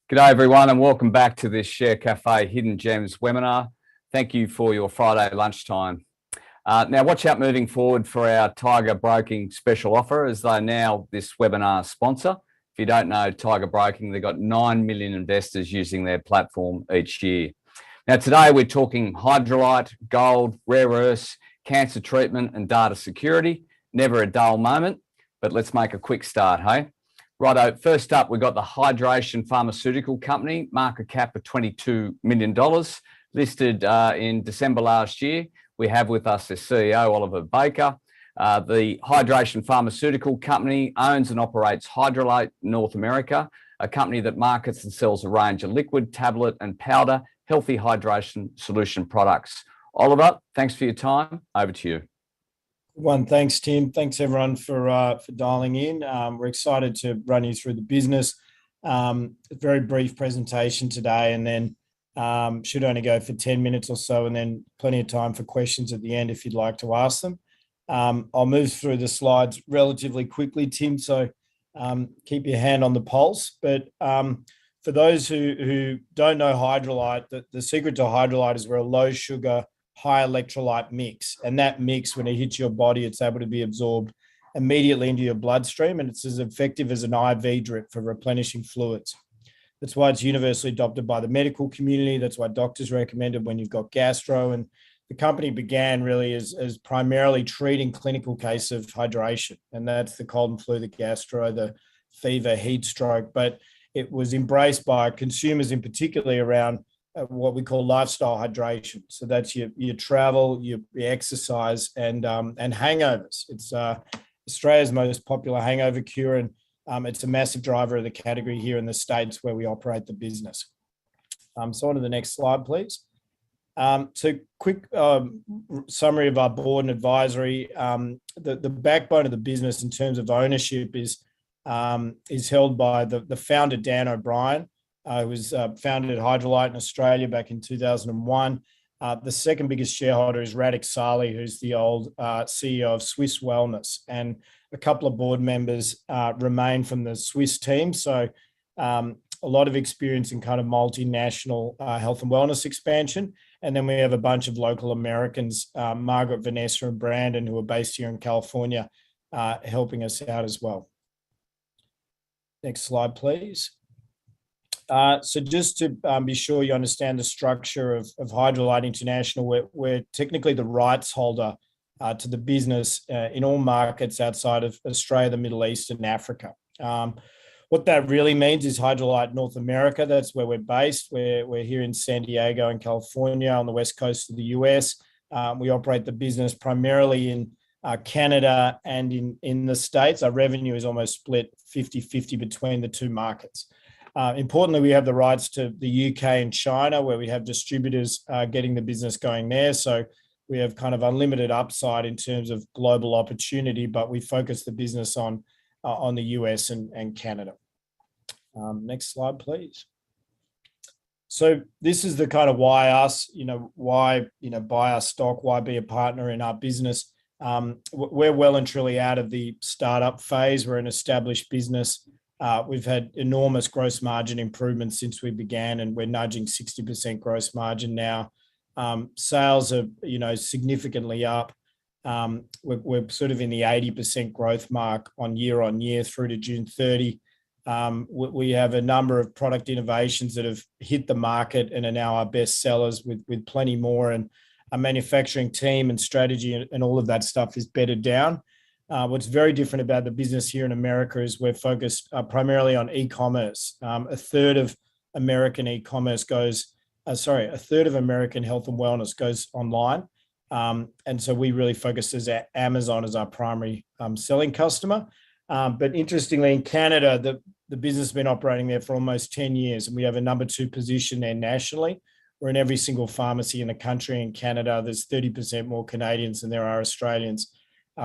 G'day everyone and welcome back to this Share Cafe Hidden Gems webinar. Thank you for your Friday lunchtime. Now watch out moving forward for our Tiger Broking special offer, as they're now this webinar sponsor. If you don't know Tiger Broking, they've got 9 million investors using their platform each year. Now today we're talking hydrolyte, gold, rare earths, cancer treatment and data security. Never a dull moment, but let's make a quick start, hey? Righto, first up, we've got the Hydration Pharmaceutical Company, market cap of $22 million, listed in December last year. We have with us the CEO, Oliver Baker. The Hydration Pharmaceutical Company owns and operates Hydrolyte North America, a company that markets and sells a range of liquid, tablet and powder healthy hydration solution products. Oliver, thanks for your time. Over to you. Thanks, Tim. Thanks, everyone, for dialing in. We're excited to run you through the business. A very brief presentation today, and then should only go for 10 minutes or so, and then plenty of time for questions at the end if you'd like to ask them. I'll move through the slides relatively quickly, Tim, so keep your hand on the pulse. But for those who don't know Hydrolyte, the secret to Hydrolyte is we're a low sugar, high electrolyte mix, and that mix, when it hits your body, it's able to be absorbed immediately into your bloodstream, and it's as effective as an IV drip for replenishing fluids. That's why it's universally adopted by the medical community. That's why doctors recommend it when you've got gastro. And the company began really as primarily treating clinical case of hydration, and that's the cold and flu, the gastro, the fever, heat stroke. But it was embraced by consumers, in particularly around what we call lifestyle hydration. So that's your travel, your exercise, and hangovers. It's Australia's most popular hangover cure, and it's a massive driver of the category here in the States where we operate the business. So on to the next slide, please. So quick summary of our board and advisory. The backbone of the business in terms of ownership is held by the founder, Dan O'Brien, who was founded Hydrolyte in Australia back in 2001. The second biggest shareholder is Radek Salih, who's the old CEO of Swiss Wellness, and a couple of board members remain from the Swiss team. So a lot of experience in kind of multinational health and wellness expansion. And then we have a bunch of local Americans, Margaret, Vanessa, and Brandon, who are based here in California, helping us out as well. Next slide, please. So just to be sure you understand the structure of Hydrolyte International, we're technically the rights holder to the business in all markets outside of Australia, the Middle East, and Africa. What that really means is Hydrolyte North America. That's where we're based. We're here in San Diego in California on the west coast of the US. We operate the business primarily in Canada and in the States. Our revenue is almost split 50-50 between the two markets. Importantly, we have the rights to the UK and China, where we have distributors getting the business going there. So we have kind of unlimited upside in terms of global opportunity, but we focus the business on the US and Canada. Next slide, please. So this is the kind of why us, why buy our stock, why be a partner in our business. We're well and truly out of the startup phase. We're an established business. We've had enormous gross margin improvements since we began, and we're nudging 60% gross margin now. Sales are, significantly up. We're sort of in the 80% growth mark on year through to June 30. We have a number of product innovations that have hit the market and are now our best sellers, with plenty more. And our manufacturing team and strategy and all of that stuff is bedded down. What's very different about the business here in America is we're focused primarily on e-commerce. A third of American e-commerce a third of American health and wellness goes online. And so we really focus as Amazon as our primary selling customer. But interestingly, in Canada, the business has been operating there for almost 10 years, and we have a number 2 position there nationally. We're in every single pharmacy in the country. In Canada, there's 30% more Canadians than there are Australians.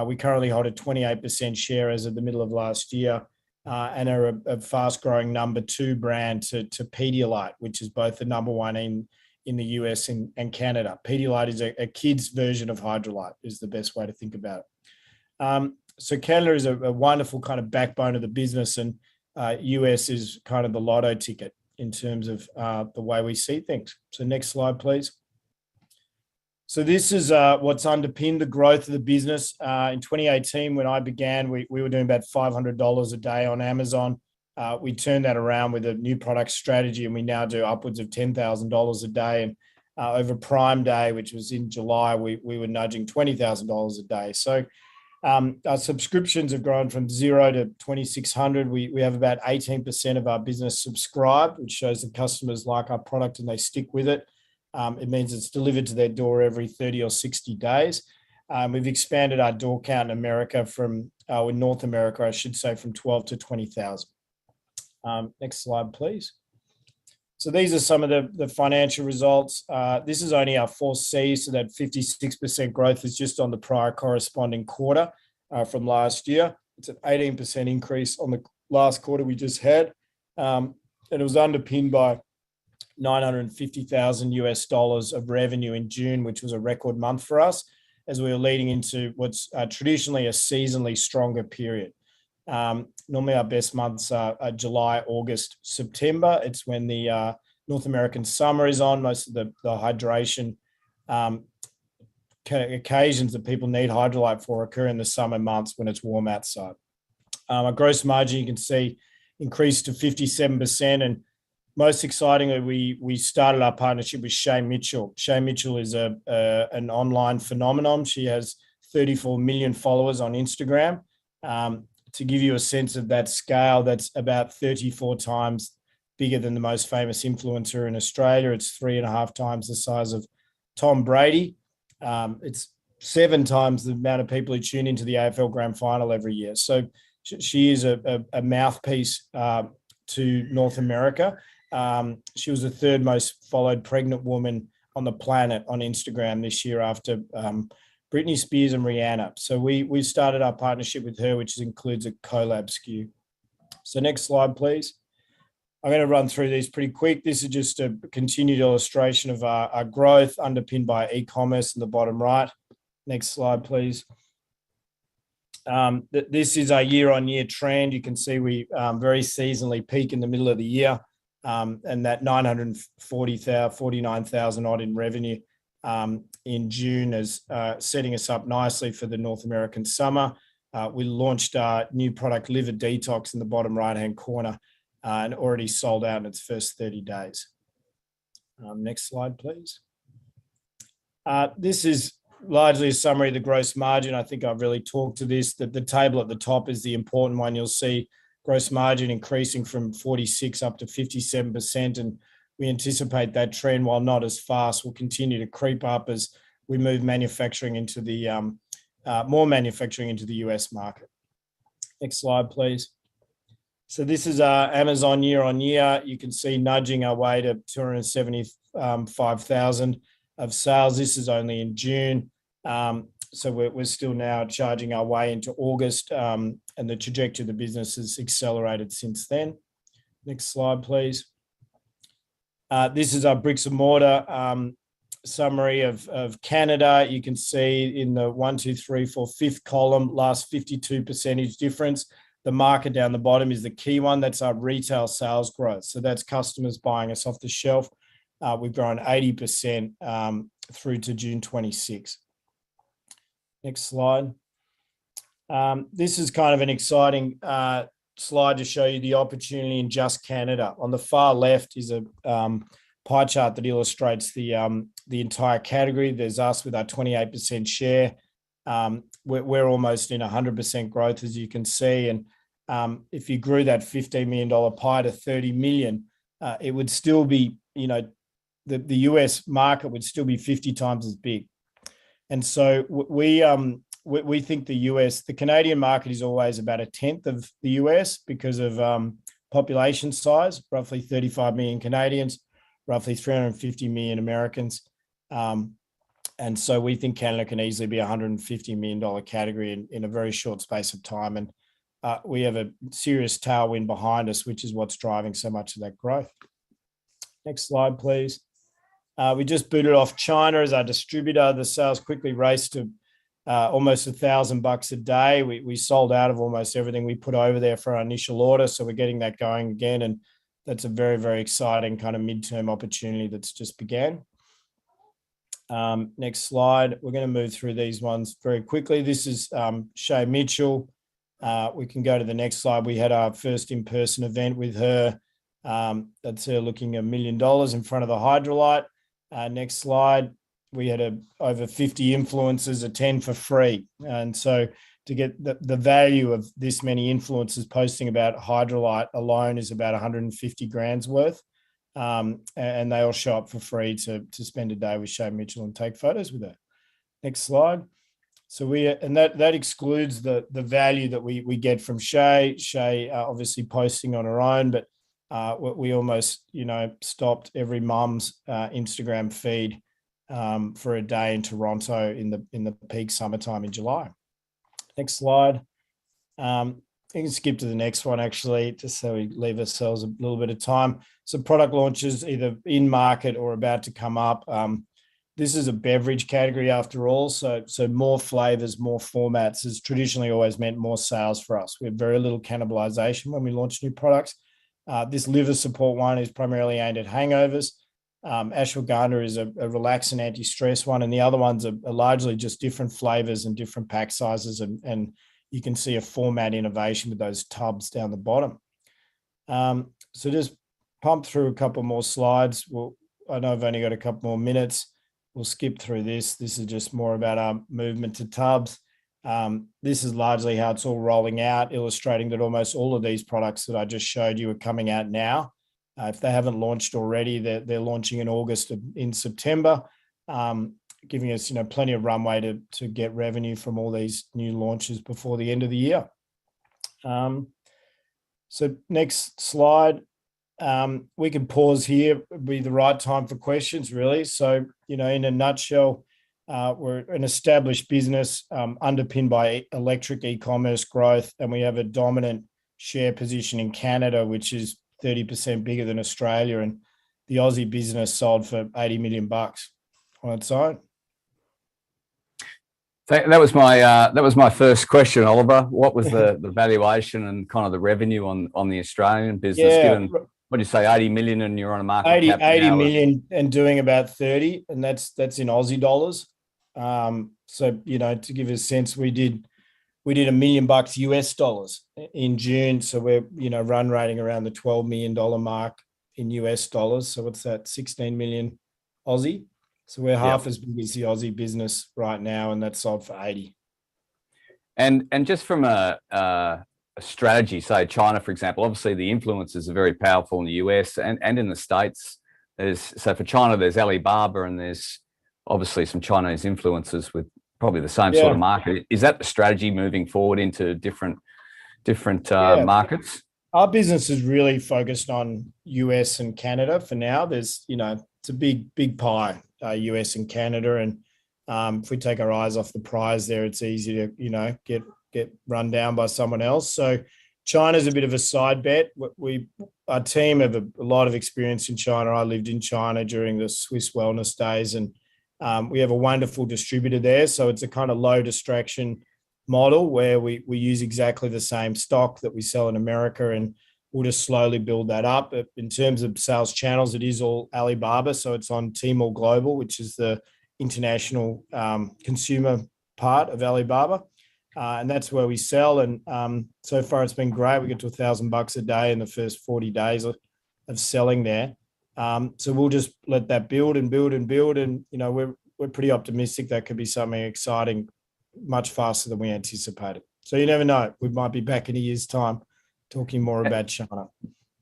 We currently hold a 28% share as of the middle of last year, and are a fast-growing number 2 brand to Pedialyte, which is both the number 1 in the US and Canada. Pedialyte is a kid's version of Hydrolyte, is the best way to think about it. So Canada is a wonderful kind of backbone of the business, and US is kind of the lotto ticket. in terms of the way we see things. So next slide, please. So this is what's underpinned the growth of the business. In 2018, when I began, we were doing about $500 a day on Amazon. We turned that around with a new product strategy, and we now do upwards of $10,000 a day. And over Prime Day, which was in July, we were nudging $20,000 a day. So our subscriptions have grown from 0 to 2,600. We have about 18% of our business subscribed, which shows that customers like our product and they stick with it. It means it's delivered to their door every 30 or 60 days. We've expanded our door count in America in North America, I should say, from 12 to 20,000. Next slide, please. So these are some of the financial results. This is only our 4C, so that 56% growth is just on the prior corresponding quarter from last year. It's an 18% increase on the last quarter we just had. And it was underpinned by $950,000 of revenue in June, which was a record month for us, as we were leading into what's traditionally a seasonally stronger period. Normally our best months are July, August, September. It's when the North American summer is on. Most of the hydration occasions that people need Hydrolyte for occur in the summer months when it's warm outside. Our gross margin, you can see, increased to 57%. And most excitingly, we started our partnership with Shay Mitchell. Shay Mitchell is an online phenomenon. She has 34 million followers on Instagram. To give you a sense of that scale, that's about 34 times bigger than the most famous influencer in Australia. It's 3.5 times the size of Tom Brady. It's 7 times the amount of people who tune into the AFL Grand Final every year. So she is a mouthpiece to North America. She was the 3rd most followed pregnant woman on the planet on Instagram this year after Britney Spears and Rihanna. So we started our partnership with her, which includes a collab SKU. So next slide, please. I'm going to run through these pretty quick. This is just a continued illustration of our growth underpinned by e-commerce in the bottom right. Next slide, please. This is our year-on-year trend. You can see we very seasonally peak in the middle of the year, and that 49,000 odd in revenue in June is setting us up nicely for the North American summer. We launched our new product, Liver Detox, in the bottom right-hand corner, and already sold out in its first 30 days. Next slide, please. This is largely a summary of the gross margin. I think I've really talked to this. The table at the top is the important one. You'll see gross margin increasing from 46 up to 57%, and we anticipate that trend, while not as fast, will continue to creep up as we move manufacturing into the more manufacturing into the US market. Next slide, please. So this is our Amazon year on year. You can see nudging our way to 275,000 of sales. This is only in June. So we're still now charging our way into August, and the trajectory of the business has accelerated since then. Next slide, please. This is our bricks and mortar summary of Canada. You can see in the 1, 2, 3, 4, 5th column, last 52% difference. The marker down the bottom is the key one. That's our retail sales growth. So that's customers buying us off the shelf. We've grown 80% through to June 26. Next slide. This is kind of an exciting slide to show you the opportunity in just Canada. On the far left is a pie chart that illustrates the entire category. There's us with our 28% share. We're almost in 100% growth, as you can see. And if you grew that $15 million pie to 30 million, it would still be, the US market would still be 50 times as big. And so we think the Canadian market is always about 1/10 of the US because of population size, roughly 35 million Canadians, roughly 350 million Americans. And so we think Canada can easily be a $150 million category in a very short space of time. And we have a serious tailwind behind us, which is what's driving so much of that growth. Next slide, please. We just booted off China as our distributor. The sales quickly raced to almost $1,000 a day. We sold out of almost everything we put over there for our initial order. So we're getting that going again. And that's a very, very exciting kind of midterm opportunity that's just began. Next slide. We're going to move through these ones very quickly. This is Shay Mitchell. We can go to the next slide. We had our first in-person event with her. That's her looking $1 million in front of the Hydrolyte. Next slide. We had over 50 influencers attend for free. And so to get the value of this many influencers posting about Hydrolyte alone is about 150 grand's worth. And they all show up for free to spend a day with Shay Mitchell and take photos with her. Next slide. So that excludes the value that we get from Shay. Shay obviously posting on her own, but we almost stopped every mum's Instagram feed for a day in Toronto in the peak summertime in July. Next slide. You can skip to the next one, actually, just so we leave ourselves a little bit of time. So product launches either in market or about to come up. This is a beverage category after all. So more flavors, more formats has traditionally always meant more sales for us. We have very little cannibalization when we launch new products. This liver support one is primarily aimed at hangovers. Ashwagandha is a relaxant anti-stress one, and the other ones are largely just different flavors and different pack sizes, and you can see a format innovation with those tubs down the bottom. So just pump through a couple more slides. I know I've only got a couple more minutes. We'll skip through this. This is just more about our movement to tubs. This is largely how it's all rolling out, illustrating that almost all of these products that I just showed you are coming out now. If they haven't launched already, they're launching in August, in September, giving us plenty of runway to get revenue from all these new launches before the end of the year. So next slide. We can pause here. It'd be the right time for questions, really. So in a nutshell, we're an established business underpinned by electric e-commerce growth, and we have a dominant share position in Canada, which is 30% bigger than Australia, and the Aussie business sold for $80 million on its own. That was my first question, Oliver. What was the valuation and kind of the revenue on the Australian business? Yeah. Given, what do you say, 80 million, and you're on a market 80 cap now million and doing about 30, and that's in Aussie dollars. So to give a sense, we did $1 million US dollars in June. So we're, run rating around the $12 million mark in US dollars. So what's that? 16 million Aussie. So we're half as big as the Aussie business right now, and that's sold for 80. And just from a strategy, say China, for example, obviously the influences are very powerful in the US and in the States. So for China, there's Alibaba, and there's obviously some Chinese influences with probably the same sort of market. Is that the strategy moving forward into different markets? Our business is really focused on US and Canada for now. There's, it's a big pie, US and Canada. And if we take our eyes off the prize there, it's easy to, get run down by someone else. So China's a bit of a side bet. Our team have a lot of experience in China. I lived in China during the Swiss wellness days, and we have a wonderful distributor there. So it's a kind of low distraction model where we use exactly the same stock that we sell in America, and we'll just slowly build that up. In terms of sales channels, it is all Alibaba. So it's on Tmall Global, which is the international consumer part of Alibaba. And that's where we sell. And so far it's been great. We get to $1,000 a day in the first 40 days of selling there. So we'll just let that build and build and build. And, we're pretty optimistic that could be something exciting much faster than we anticipated. So you never know. We might be back in a year's time talking more about China.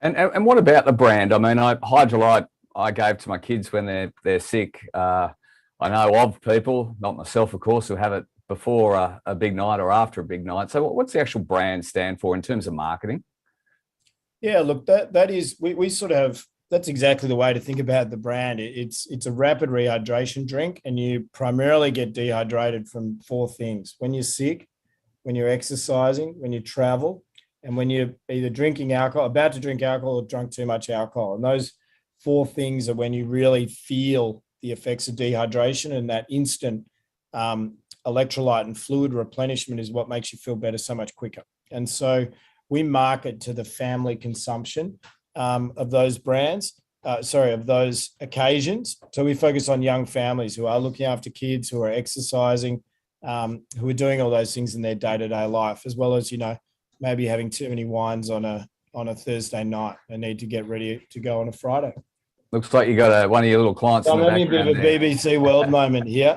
And what about the brand? I mean, Hydrolyte, I gave to my kids when they're sick. I know of people, not myself, of course, who have it before a big night or after a big night. So what's the actual brand stand for in terms of marketing? Yeah, look, that is, we sort of, that's exactly the way to think about the brand. It's a rapid rehydration drink, and you primarily get dehydrated from 4 things: when you're sick, when you're exercising, when you travel, and when you're either drinking alcohol, about to drink alcohol, or drunk too much alcohol. And those 4 things are when you really feel the effects of dehydration, and that instant electrolyte and fluid replenishment is what makes you feel better so much quicker. And so we market to the family consumption. of those brands. Of those occasions. So we focus on young families who are looking after kids, who are exercising, who are doing all those things in their day-to-day life, as well as, maybe having too many wines on a Thursday night and need to get ready to go on a Friday. Looks like you got one of your little clients in the background. I'm having a bit of a BBC World moment here.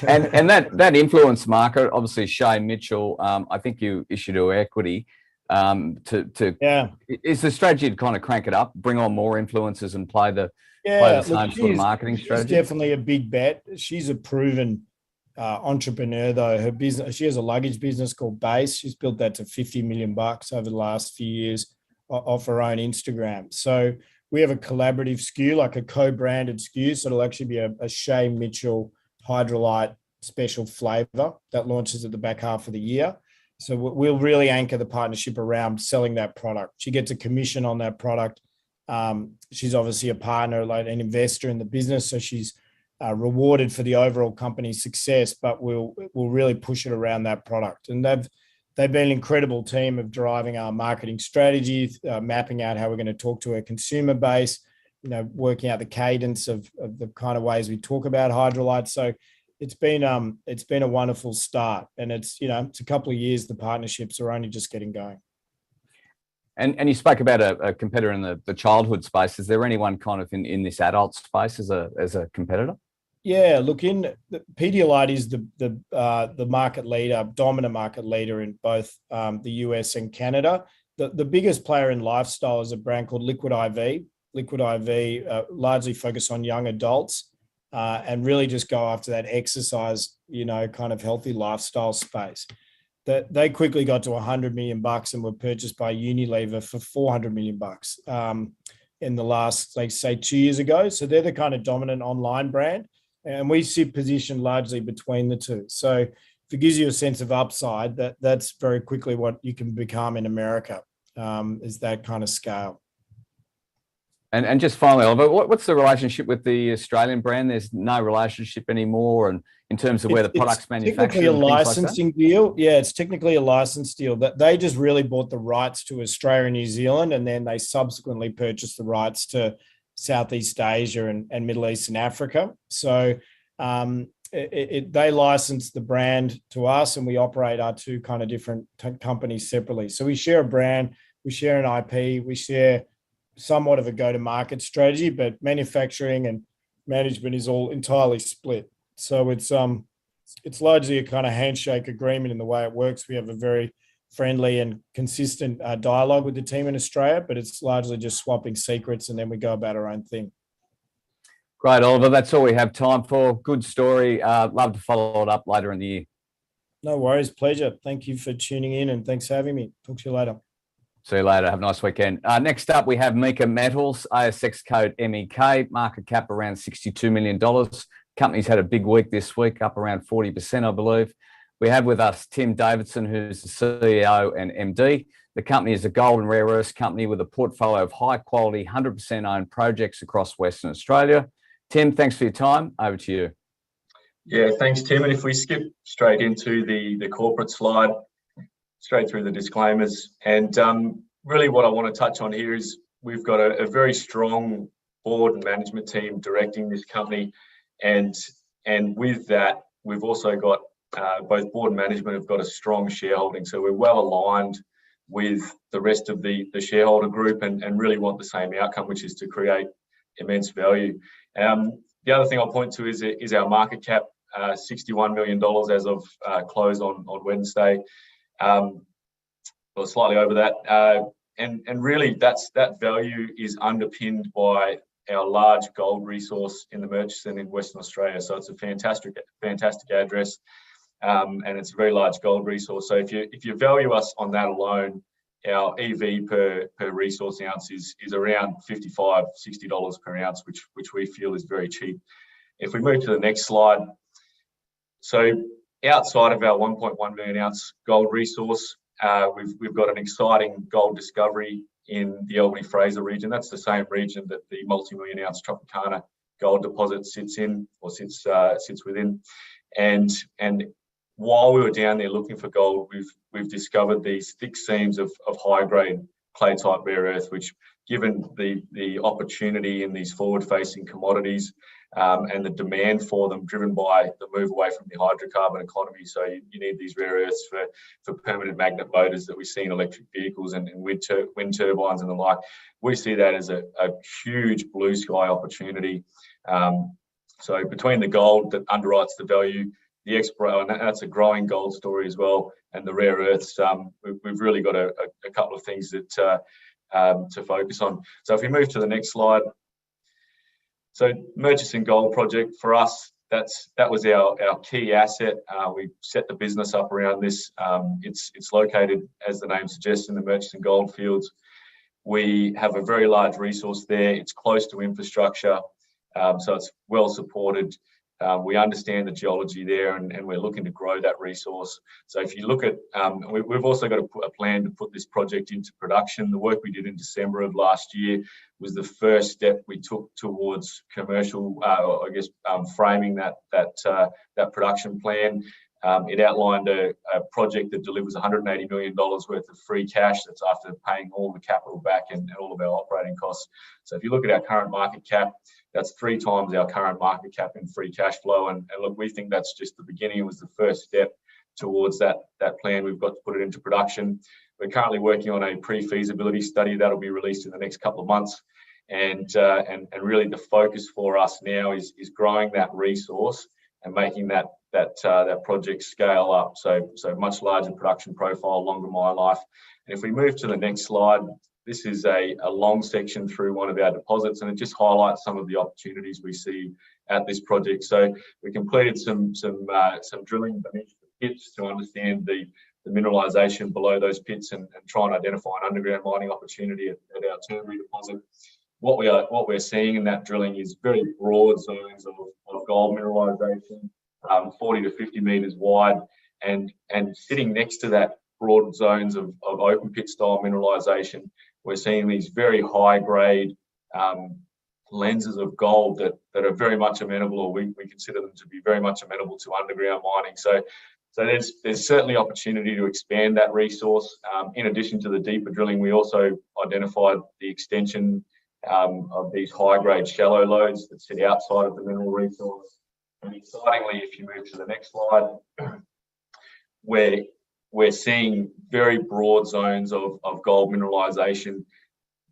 and that influence market, obviously Shay Mitchell, I think you issued her equity. Is the strategy to kind of crank it up, bring on more influencers and play the same sort of marketing strategy? It's definitely a big bet. She's a proven entrepreneur, though. Her business, she has a luggage business called Base. She's built that to $50 million over the last few years off her own Instagram. So we have a collaborative SKU, like a co-branded SKU. So it'll actually be a Shay Mitchell Hydrolyte special flavor that launches at the back half of the year. So we'll really anchor the partnership around selling that product. She gets a commission on that product. She's obviously a partner, like an investor in the business. So she's rewarded for the overall company's success, but we'll really push it around that product. And they've been an incredible team of driving our marketing strategy, mapping out how we're going to talk to our consumer base, working out the cadence of the kind of ways we talk about Hydrolyte. So it's been a wonderful start, and it's a couple of years. The partnerships are only just getting going. And you spoke about a competitor in the childhood space. Is there anyone kind of in this adult space as a competitor? Yeah, look, Pedialyte is the market leader, dominant market leader in both the US and Canada. The biggest player in lifestyle is a brand called Liquid IV. Liquid IV largely focus on young adults and really just go after that exercise, kind of healthy lifestyle space. That they quickly got to $100 million and were purchased by Unilever for $400 million in the last, say, 2 years ago. So they're the kind of dominant online brand, and we sit positioned largely between the two. So if it gives you a sense of upside, that's very quickly what you can become in America, is that kind of scale. And just finally, Oliver, what's the relationship with the Australian brand? There's no relationship anymore, and in terms of where the product's manufactured. Technically a licensing deal. Yeah, it's technically a license deal. That they just really bought the rights to Australia and New Zealand, and then they subsequently purchased the rights to Southeast Asia and Middle East and Africa. So they licensed the brand to us, and we operate our two kind of different companies separately. So we share a brand, we share an IP, we share somewhat of a go-to-market strategy, but manufacturing and management is all entirely split. So it's largely a kind of handshake agreement in the way it works. We have a very friendly and consistent dialogue with the team in Australia, but it's largely just swapping secrets, and then we go about our own thing. Great, Oliver. That's all we have time for. Good story. Love to follow it up later in the year. No worries. Pleasure. Thank you for tuning in, and thanks for having me. Talk to you later. See you later. Have a nice weekend. Next up, we have Meeka Metals, ASX code MEK, market cap around $62 million. Company's had a big week this week, up around 40%, I believe. We have with us Tim Davidson, who's the CEO and MD. The company is a gold and rare earths company with a portfolio of high quality, 100% owned projects across Western Australia. Tim, thanks for your time. Over to you. Yeah, thanks, Tim. And if we skip straight into the corporate slide, straight through the disclaimers. And really what I want to touch on here is we've got a very strong board and management team directing this company. And with that, we've also got both board and management have got a strong shareholding. So we're well aligned with the rest of the shareholder group and really want the same outcome, which is to create immense value. The other thing I'll point to is our market cap, $61 million as of close on Wednesday. Or slightly over that, and really that value is underpinned by our large gold resource in the Murchison in Western Australia. So it's a fantastic address, and it's a very large gold resource. So if you value us on that alone, our EV per resource ounce is around $55, $60 per ounce, which we feel is very cheap. If we move to the next slide, so outside of our 1.1 million ounce gold resource, we've got an exciting gold discovery in the Albany-Fraser region. That's the same region that the multi-million ounce Tropicana gold deposit sits within. And while we were down there looking for gold, we've discovered these thick seams of high grade clay type rare earth, which, given the opportunity in these forward-facing commodities and the demand for them, driven by the move away from the hydrocarbon economy. So you need these rare earths for permanent magnet motors that we see in electric vehicles and wind turbines and the like. We see that as a huge blue sky opportunity. So between the gold that underwrites the value, the and that's a growing gold story as well, and the rare earths, we've really got a couple of things that to focus on. So if we move to the next slide. So Murchison Gold Project, for us, that was our key asset. We set the business up around this. It's located, as the name suggests, in the Murchison Gold Fields. We have a very large resource there. It's close to infrastructure, so it's well supported. We understand the geology there, and we're looking to grow that resource. So if you look at, we've also got a plan to put this project into production. The work we did in December of last year was the first step we took towards commercial, framing that production plan. It outlined a project that delivers $180 million worth of free cash. That's after paying all the capital back and all of our operating costs. So if you look at our current market cap, that's 3 times our current market cap in free cash flow. And look, we think that's just the beginning. It was the first step towards that plan. We've got to put it into production. We're currently working on a pre-feasibility study that'll be released in the next couple of months. And really the focus for us now is growing that resource and making that project scale up. So much larger production profile, longer mine life. And if we move to the next slide, this is a long section through one of our deposits, and it just highlights some of the opportunities we see at this project. So we completed some drilling beneath the pits to understand the mineralisation below those pits and try and identify an underground mining opportunity at our Turnberry deposit. What we're seeing in that drilling is very broad zones of gold mineralisation, 40 to 50 metres wide, and sitting next to that broad zones of open pit style mineralisation, we're seeing these very high grade lenses of gold that are very much amenable, or we consider them to be very much amenable to underground mining. So there's certainly opportunity to expand that resource. In addition to the deeper drilling, we also identified the extension of these high grade shallow lodes that sit outside of the mineral resource. And excitingly, if you move to the next slide, we're seeing very broad zones of gold mineralisation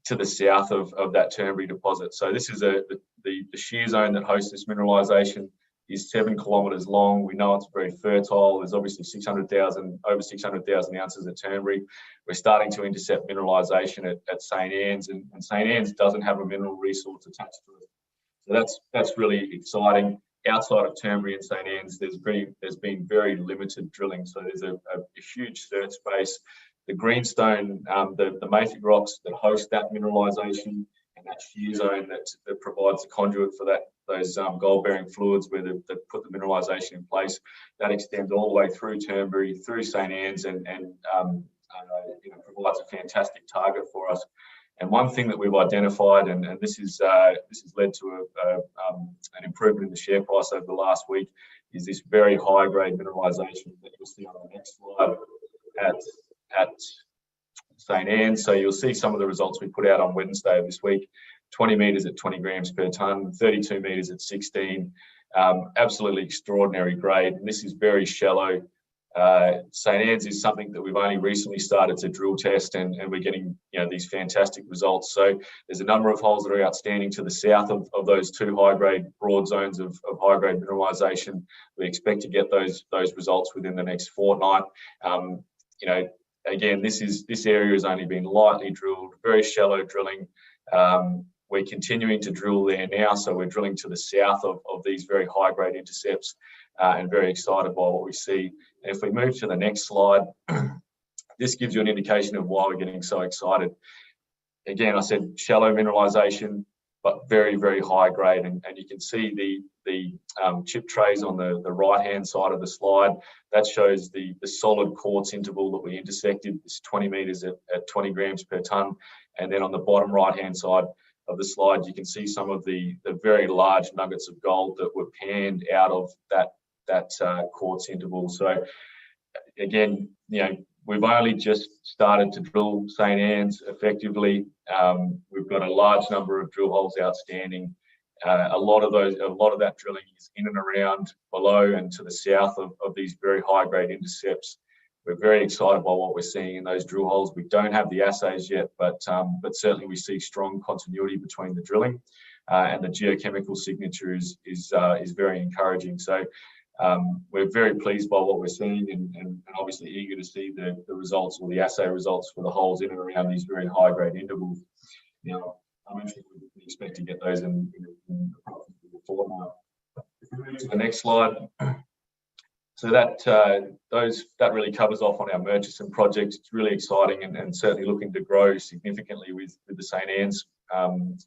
to the south of that Turnberry deposit. So this is the shear zone that hosts this mineralisation is 7 kilometres long. We know it's very fertile. There's obviously over 600,000 ounces at Turnberry. We're starting to intercept mineralisation at St Anne's, and St Anne's doesn't have a mineral resource attached to it. So that's really exciting. Outside of Turnberry and St Anne's, there's been very limited drilling. So there's a huge search space. The greenstone, the mafic rocks that host that mineralisation and that shear zone that provides the conduit for those gold-bearing fluids where they put the mineralisation in place, that extends all the way through Turnberry, through St Anne's, and provides a fantastic target for us. And one thing that we've identified, and this has led to an improvement in the share price over the last week, is this very high-grade mineralisation that you'll see on the next slide at St Anne's. So you'll see some of the results we put out on Wednesday of this week: 20 metres at 20 grams per tonne, 32 metres at 16. Absolutely extraordinary grade. And this is very shallow. St Anne's is something that we've only recently started to drill test, and we're getting these fantastic results. So there's a number of holes that are outstanding to the south of those 2 high-grade broad zones of high-grade mineralisation. We expect to get those results within the next fortnight. Again, this area has only been lightly drilled, very shallow drilling. We're continuing to drill there now, so we're drilling to the south of these very high-grade intercepts, and very excited by what we see. And if we move to the next slide, this gives you an indication of why we're getting so excited. Again, I said shallow mineralisation, but very, very high grade. And you can see the chip trays on the right-hand side of the slide. That shows the solid quartz interval that we intersected, this 20 metres at 20 grams per tonne. And then on the bottom right-hand side of the slide, you can see some of the very large nuggets of gold that were panned out of that quartz interval. So again, We've only just started to drill St. Anne's effectively. We've got a large number of drill holes outstanding. A lot of that drilling is in and around below and to the south of these very high-grade intercepts. We're very excited by what we're seeing in those drill holes. We don't have the assays yet, but certainly we see strong continuity between the drilling, and the geochemical signature is very encouraging. So we're very pleased by what we're seeing, and obviously eager to see the results or the assay results for the holes in and around these very high-grade intervals. Now, I mentioned we expect to get those in approximately a fortnight. If we move to the next slide. So that really covers off on our Murchison project. It's really exciting and certainly looking to grow significantly with the St. Anne's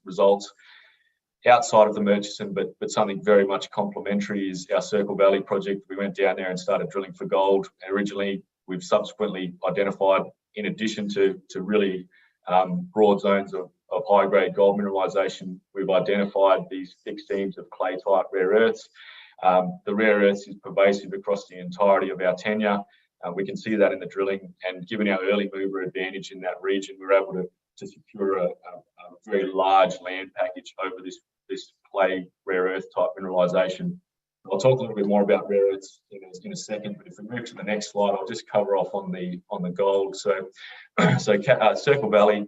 results. Outside of the Murchison, but something very much complementary is our Circle Valley project. We went down there and started drilling for gold. Originally, we've subsequently identified, in addition to really broad zones of high-grade gold mineralisation, we've identified these thick seams of clay-type rare earths. The rare earths is pervasive across the entirety of our tenure. We can see that in the drilling, and given our early mover advantage in that region, we were able to secure a very large land package over this clay rare earth type mineralisation. I'll talk a little bit more about rare earths in a second, but if we move to the next slide, I'll just cover off on the gold. So Circle Valley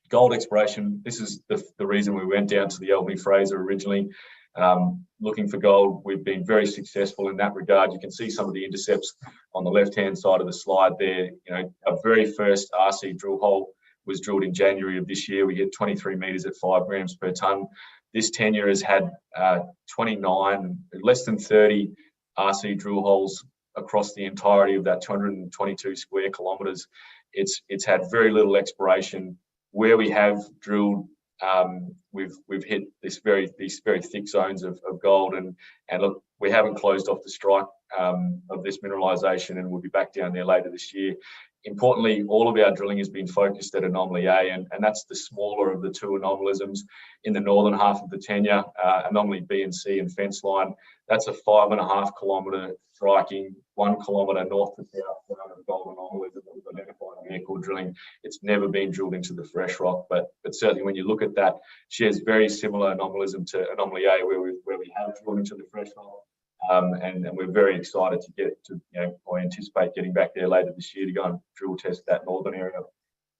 gold exploration. This is the reason we went down to the Albany Fraser originally, looking for gold. We've been very successful in that regard. You can see some of the intercepts on the left-hand side of the slide there. Our very first RC drill hole was drilled in January of this year. We hit 23 meters at 5 grams per tonne. This tenure has had 29, less than 30 RC drill holes across the entirety of that 222 square kilometres. It's had very little exploration. Where we have drilled, we've hit these very thick zones of gold, and look, we haven't closed off the strike of this mineralisation, and we'll be back down there later this year. Importantly, all of our drilling has been focused at Anomaly A, and that's the smaller of the two anomalisms in the northern half of the tenure. Anomaly B and C and Fence Line, that's a 5.5 kilometre striking, 1 kilometre north to south zone of gold anomalies that we've identified in vehicle drilling. It's never been drilled into the fresh rock, but certainly when you look at that, shares very similar anomalism to Anomaly A, where we have drilled into the fresh rock. And we're very excited to get to, I anticipate getting back there later this year to go and drill test that northern area.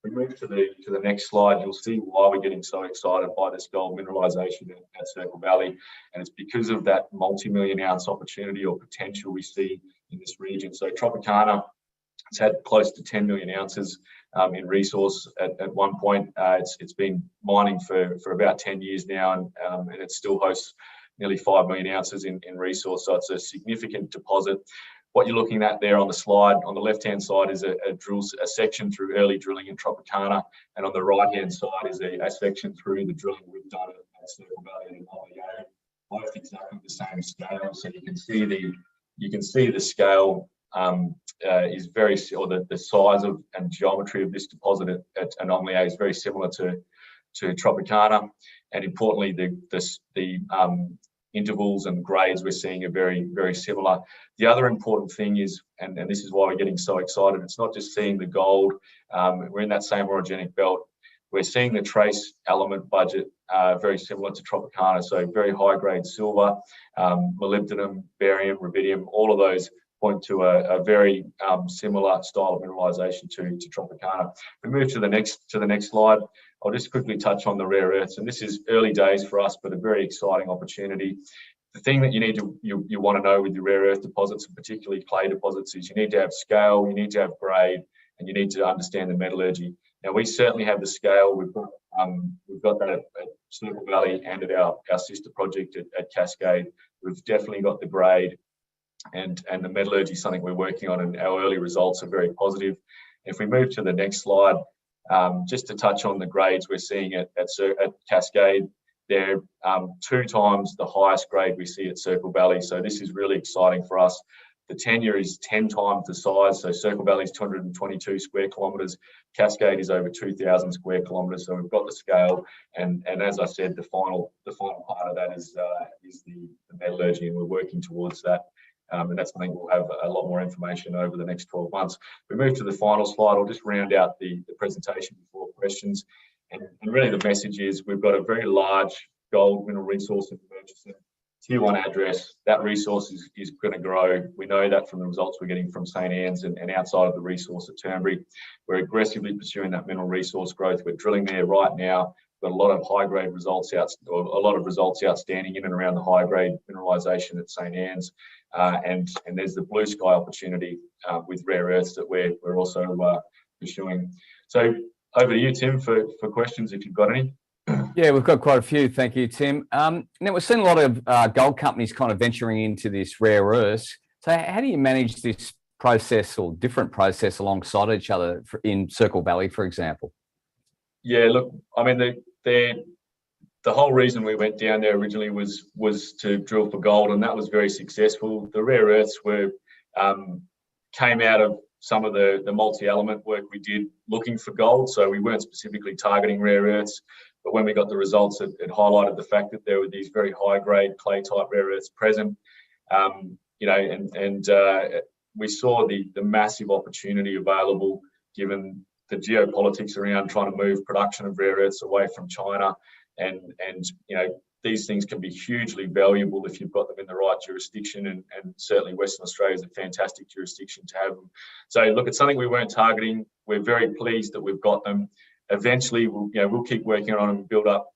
If we move to the next slide, you'll see why we're getting so excited by this gold mineralisation at Circle Valley, and it's because of that multi-million ounce opportunity or potential we see in this region. So Tropicana, it's had close to 10 million ounces in resource at one point. It's been mining for about 10 years now, and it still hosts nearly 5 million ounces in resource. So it's a significant deposit. What you're looking at there on the slide, on the left-hand side is a section through early drilling in Tropicana, and on the right-hand side is a section through the drilling we've done at Circle Valley and Anomaly A, both exactly the same scale. So you can see the scale is very, or the size of and geometry of this deposit at Anomaly A is very similar to Tropicana, and importantly, the intervals and grades we're seeing are very, very similar. The other important thing is, and this is why we're getting so excited, it's not just seeing the gold. We're in that same orogenic belt. We're seeing the trace element budget very similar to Tropicana, so very high-grade silver, molybdenum, barium, rubidium, all of those point to a very similar style of mineralisation to Tropicana. If we move to the next slide, I'll just quickly touch on the rare earths, and this is early days for us, but a very exciting opportunity. The thing that you want to know with your rare earth deposits, and particularly clay deposits, is you need to have scale, you need to have grade, and you need to understand the metallurgy. Now, we certainly have the scale. We've got that at Circle Valley and at our sister project at Cascade. We've definitely got the grade, and the metallurgy is something we're working on, and our early results are very positive. If we move to the next slide, just to touch on the grades we're seeing at Cascade, they're 2 times the highest grade we see at Circle Valley. So this is really exciting for us. The tenure is 10 times the size. So Circle Valley is 222 square kilometres. Cascade is over 2,000 square kilometres. So we've got the scale, and as I said, the final part of that is the metallurgy, and we're working towards that. And that's something we'll have a lot more information over the next 12 months. We move to the final slide. I'll just round out the presentation before questions. And really the message is we've got a very large gold mineral resource in the Murchison, tier 1 address. That resource is going to grow. We know that from the results we're getting from St. Anne's and outside of the resource at Turnberry. We're aggressively pursuing that mineral resource growth. We're drilling there right now. Got a lot of high-grade results outstanding in and around the high-grade mineralisation at St. Anne's. And there's the blue sky opportunity with rare earths that we're also pursuing. So over to you, Tim, for questions if you've got any. Yeah, we've got quite a few. Thank you, Tim. Now we're seeing a lot of gold companies kind of venturing into this rare earths. So how do you manage this process or different process alongside each other in Circle Valley, for example? Yeah, look, I mean, the whole reason we went down there originally was to drill for gold, and that was very successful. The rare earths came out of some of the multi-element work we did looking for gold, so we weren't specifically targeting rare earths. But when we got the results, it highlighted the fact that there were these very high-grade clay-type rare earths present. We saw the massive opportunity available given the geopolitics around trying to move production of rare earths away from China, and these things can be hugely valuable if you've got them in the right jurisdiction, and certainly Western Australia is a fantastic jurisdiction to have them. So look, it's something we weren't targeting. We're very pleased that we've got them. Eventually, we'll keep working on them and build up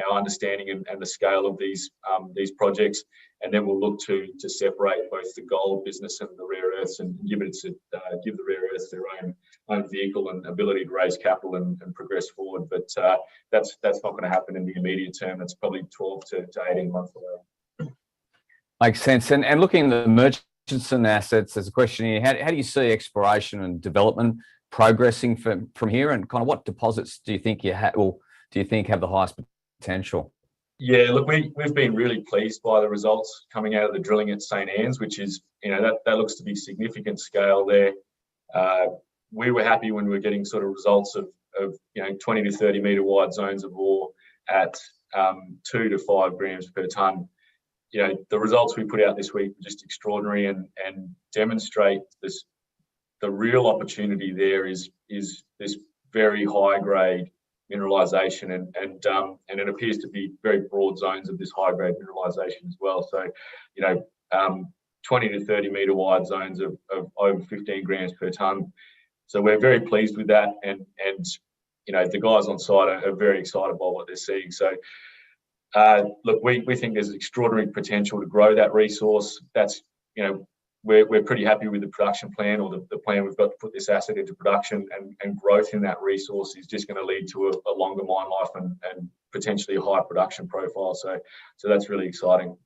our understanding and the scale of these projects, and then we'll look to separate both the gold business and the rare earths and give the rare earths their own vehicle and ability to raise capital and progress forward. But that's not going to happen in the immediate term. That's probably 12 to 18 months away. Makes sense. And looking at the Murchison assets, there's a question here. How do you see exploration and development progressing from here, and kind of what deposits do you think have the highest potential? Yeah, look, we've been really pleased by the results coming out of the drilling at St. Anne's, which is, that looks to be significant scale there. We were happy when we were getting sort of results of 20 to 30 metre wide zones of ore at 2 to 5 grams per tonne. The results we put out this week were just extraordinary and demonstrate this. The real opportunity there is this very high grade mineralisation, and it appears to be very broad zones of this high grade mineralisation as well. So, 20 to 30 metre wide zones of over 15 grams per tonne. So we're very pleased with that, and the guys on site are very excited by what they're seeing. So, look, we think there's extraordinary potential to grow that resource. That's We're pretty happy with the production plan, or the plan we've got to put this asset into production, and growth in that resource is just going to lead to a longer mine life and potentially a higher production profile. So that's really exciting.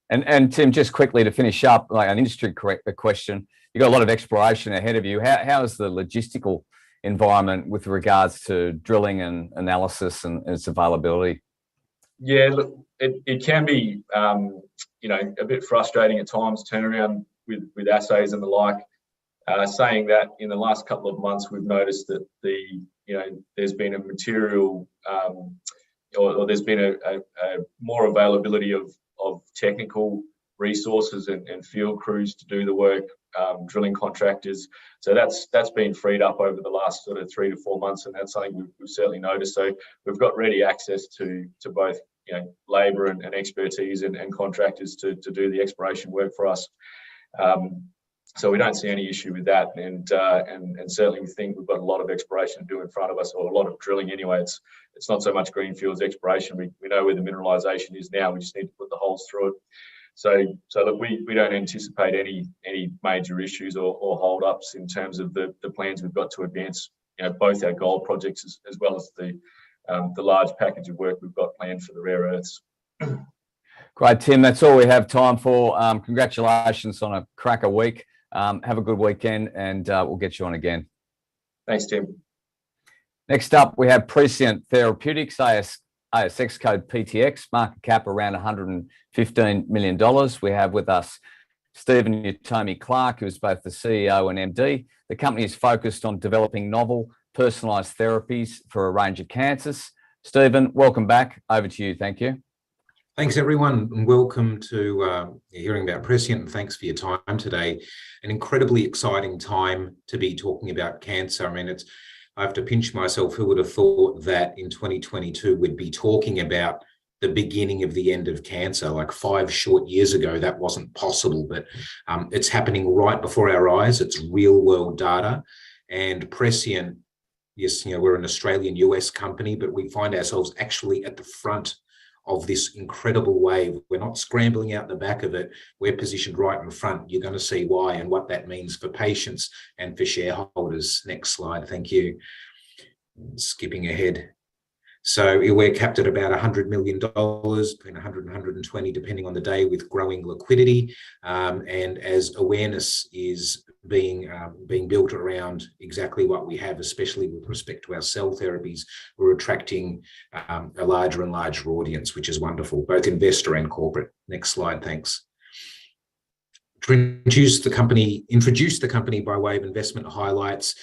And Tim, just quickly to finish up, like an industry question, you've got a lot of exploration ahead of you. How is the logistical environment with regards to drilling and analysis and its availability? Yeah, look, it can be a bit frustrating at times, turnaround with assays and the like. Saying that, in the last couple of months, we've noticed that there's been a material or there's been a more availability of technical resources and field crews to do the work, drilling contractors. So that's been freed up over the last sort of 3 to 4 months, and that's something we've certainly noticed. So we've got ready access to both labour and expertise and contractors to do the exploration work for us. So we don't see any issue with that, and certainly we think we've got a lot of exploration to do in front of us, or a lot of drilling anyway. It's not so much greenfields exploration. We know where the mineralisation is now. We just need to put the holes through it. So look, we don't anticipate any major issues or hold ups in terms of the plans we've got to advance both our gold projects as well as the large package of work we've got planned for the rare earths. Great, Tim. That's all we have time for. Congratulations on a cracker week. Have a good weekend, and we'll get you on again. Thanks, Tim. Next up, we have Precinct Therapeutics, ASX code PTX, market cap around $115 million. We have with us Stephen Yatomi-Clarke, who is both the CEO and MD. The company is focused on developing novel, personalised therapies for a range of cancers. Stephen, welcome back. Over to you. Thank you. Thanks, everyone, and welcome to hearing about Prescient, and thanks for your time today. An incredibly exciting time to be talking about cancer. I mean, I have to pinch myself. Who would have thought that in 2022 we'd be talking about the beginning of the end of cancer? Like 5 short years ago, that wasn't possible, but it's happening right before our eyes. It's real world data. And Prescient, yes, we're an Australian US company, but we find ourselves actually at the front of this incredible wave. We're not scrambling out the back of it. We're positioned right in front. You're going to see why and what that means for patients and for shareholders. Next slide. Thank you. Skipping ahead. So we're capped at about $100 million, between 100 and 120, depending on the day, with growing liquidity. And as awareness is being built around exactly what we have, especially with respect to our cell therapies, we're attracting a larger and larger audience, which is wonderful, both investor and corporate. Next slide, thanks. To introduce the company by way of investment highlights.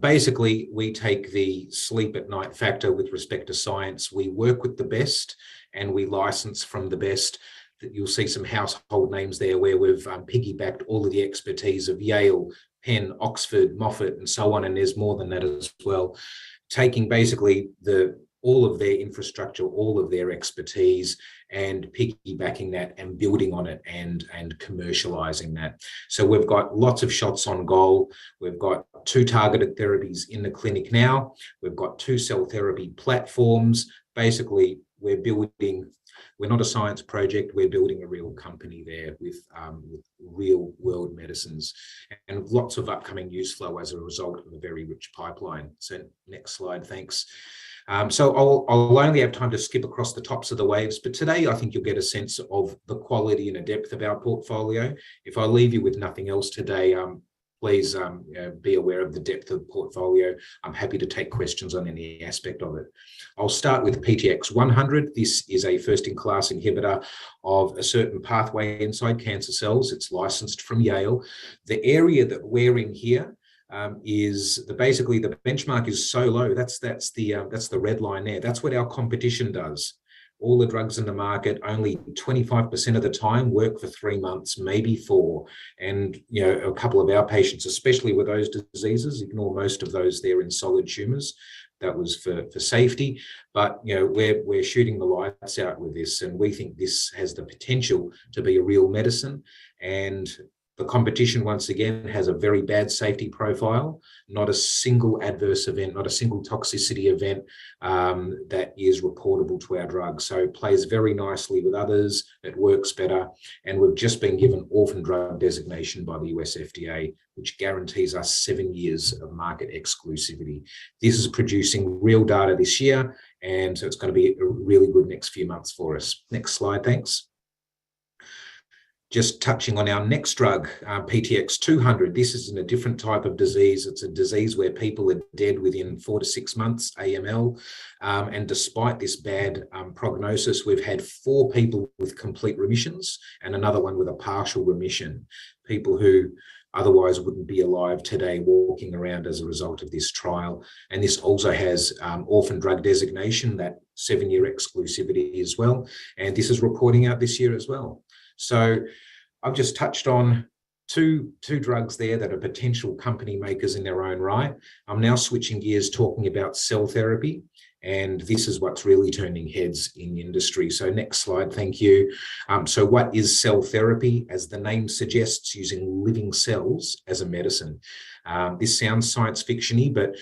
Basically, we take the sleep at night factor with respect to science. We work with the best and we license from the best. You'll see some household names there where we've piggybacked all of the expertise of Yale, Penn, Oxford, Moffitt, and so on. And there's more than that as well. Taking basically all of their infrastructure, all of their expertise, and piggybacking that and building on it and commercializing that. So we've got lots of shots on goal. We've got 2 targeted therapies in the clinic now. We've got 2 cell therapy platforms. Basically, we're not a science project, we're building a real company there with real world medicines and lots of upcoming news flow as a result of a very rich pipeline. So next slide, thanks. So I'll only have time to skip across the tops of the waves, but today I think you'll get a sense of the quality and the depth of our portfolio. If I leave you with nothing else today, please be aware of the depth of the portfolio. I'm happy to take questions on any aspect of it. I'll start with PTX 100. This is a first-in-class inhibitor of a certain pathway inside cancer cells. It's licensed from Yale. The area that we're in here is basically the benchmark is so low. That's the red line there. That's what our competition does. All the drugs in the market, only 25% of the time work for 3 months, maybe 4. And a couple of our patients, especially with those diseases, ignore most of those. They're in solid tumors. That was for safety. But we're shooting the lights out with this, and we think this has the potential to be a real medicine. And the competition, once again, has a very bad safety profile, not a single adverse event, not a single toxicity event that is reportable to our drug. So it plays very nicely with others, it works better, and we've just been given orphan drug designation by the US FDA, which guarantees us 7 years of market exclusivity. This is producing real data this year, and so it's going to be a really good next few months for us. Next slide, thanks. Just touching on our next drug, PTX 200. This is in a different type of disease. It's a disease where people are dead within 4 to 6 months, AML. And despite this bad prognosis, we've had 4 people with complete remissions and another one with a partial remission. People who otherwise wouldn't be alive today walking around as a result of this trial. And this also has orphan drug designation, that 7-year exclusivity as well. And this is reporting out this year as well. So I've just touched on two drugs there that are potential company makers in their own right. I'm now switching gears, talking about cell therapy, and this is what's really turning heads in the industry. So next slide, thank you. So what is cell therapy? As the name suggests, using living cells as a medicine. This sounds science fiction-y, but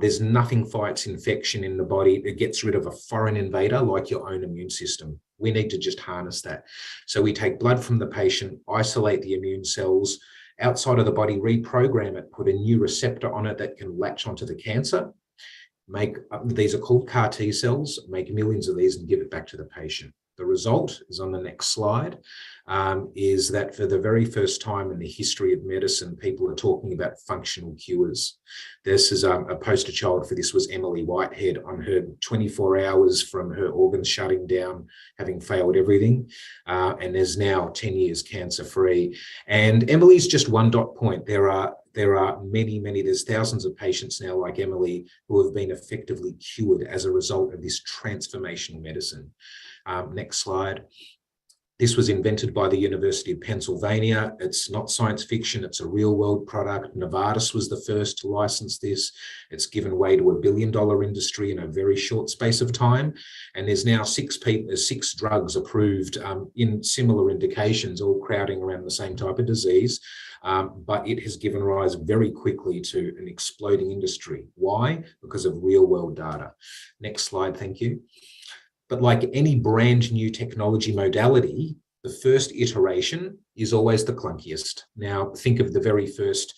there's nothing fights infection in the body. It gets rid of a foreign invader like your own immune system. We need to just harness that. So we take blood from the patient, isolate the immune cells outside of the body, reprogram it, put a new receptor on it that can latch onto the cancer, these are called CAR T cells, make millions of these and give it back to the patient. The result is on the next slide, is that for the very first time in the history of medicine, people are talking about functional cures. This is a poster child for this was Emily Whitehead on her 24 hours from her organs shutting down, having failed everything, and is now 10 years cancer-free. And Emily's just one dot point. There are many, there's thousands of patients now like Emily who have been effectively cured as a result of this transformational medicine. Next slide. This was invented by the University of Pennsylvania. It's not science fiction, it's a real world product. Novartis was the first to license this. It's given way to $1 billion industry in a very short space of time. And there's now six drugs approved in similar indications, all crowding around the same type of disease. But it has given rise very quickly to an exploding industry. Why? Because of real world data. Next slide, thank you. But like any brand new technology modality, the first iteration is always the clunkiest. Now, think of the very first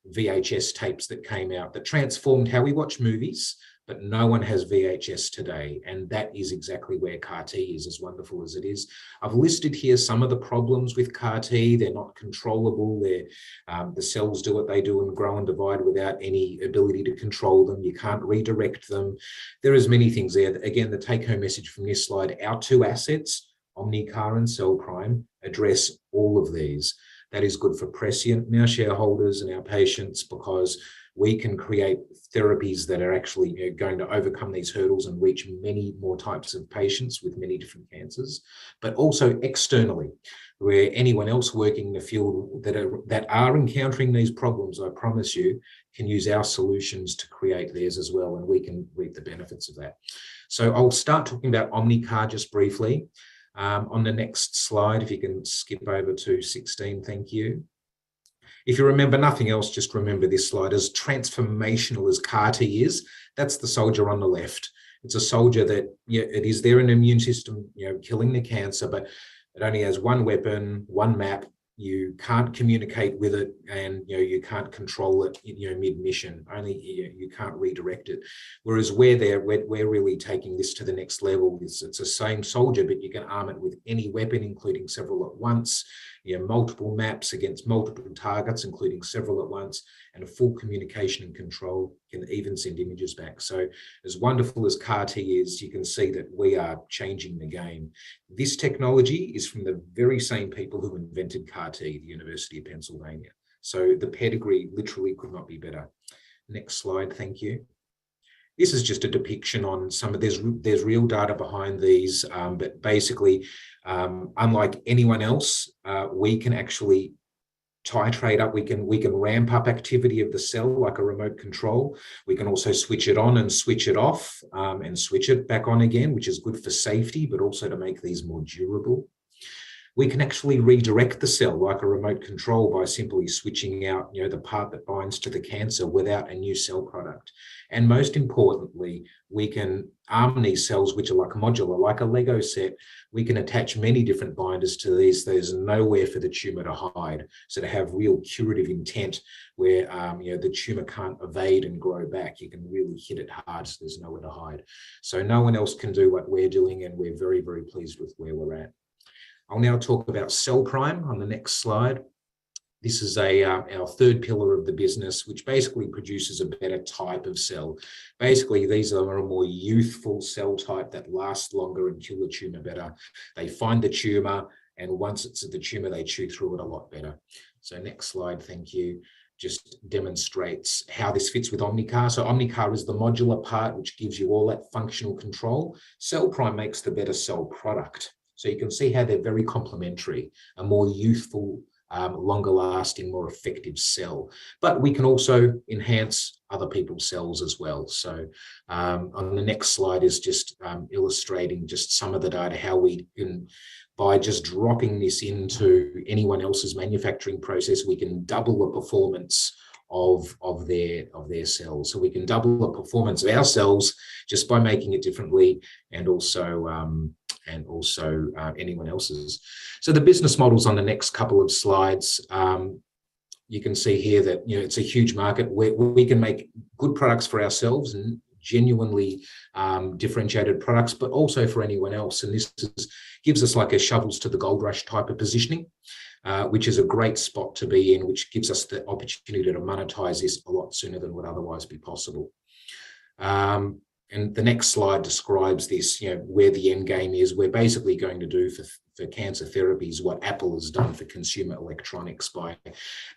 VHS tapes that came out that transformed how we watch movies, but no one has VHS today. And that is exactly where CAR-T is, as wonderful as it is. I've listed here some of the problems with CAR-T. They're not controllable. The cells do what they do and grow and divide without any ability to control them. You can't redirect them. There is many things there. Again, the take-home message from this slide, our two assets, Omni-CAR and Cell Prime, address all of these. That is good for Prescient and our shareholders and our patients, because we can create therapies that are actually going to overcome these hurdles and reach many more types of patients with many different cancers, but also externally, where anyone else working in the field that are encountering these problems, I promise you, can use our solutions to create theirs as well, and we can reap the benefits of that. So I'll start talking about Omni-CAR just briefly. On the next slide, if you can skip over to 16, thank you. If you remember nothing else, just remember this slide. As transformational as CAR-T is, that's the soldier on the left. It's a soldier that, it is their immune system, killing the cancer, but it only has one weapon, one map. You can't communicate with it, and you can't control it mid-mission. Only you can't redirect it. Whereas we're really taking this to the next level. It's the same soldier, but you can arm it with any weapon, including several at once. Multiple maps against multiple targets, including several at once, and a full communication and control, can even send images back. So as wonderful as CAR-T is, you can see that we are changing the game. This technology is from the very same people who invented CAR-T, the University of Pennsylvania. So the pedigree literally could not be better. Next slide, thank you. This is just a depiction on some of, there's real data behind these, but basically, unlike anyone else, we can actually titrate up, we can ramp up activity of the cell like a remote control. We can also switch it on and switch it off, and switch it back on again, which is good for safety, but also to make these more durable. We can actually redirect the cell like a remote control by simply switching out, the part that binds to the cancer without a new cell product. And most importantly, we can arm these cells, which are like modular, like a Lego set. We can attach many different binders to these. There's nowhere for the tumor to hide. So to have real curative intent where, the tumor can't evade and grow back, you can really hit it hard, so there's nowhere to hide. So no one else can do what we're doing, and we're very, very pleased with where we're at. I'll now talk about Cell Prime on the next slide. This is our third pillar of the business, which basically produces a better type of cell. Basically, these are a more youthful cell type that lasts longer and kill the tumor better. They find the tumor, and once it's at the tumor, they chew through it a lot better. So next slide, thank you. Just demonstrates how this fits with Omni-CAR. So Omni-CAR is the modular part, which gives you all that functional control. Cell Prime makes the better cell product. So you can see how they're very complementary, a more youthful, longer lasting, more effective cell. But we can also enhance other people's cells as well. So on the next slide is just illustrating just some of the data, how we can, by just dropping this into anyone else's manufacturing process, we can double the performance of their cells. So we can double the performance of our cells just by making it differently, and also anyone else's. So the business models on the next couple of slides, you can see here that it's a huge market where we can make good products for ourselves and genuinely differentiated products, but also for anyone else. And this gives us like a shovels to the gold rush type of positioning, which is a great spot to be in, which gives us the opportunity to monetize this a lot sooner than would otherwise be possible. And the next slide describes this, where the end game is. We're basically going to do for cancer therapies what Apple has done for consumer electronics by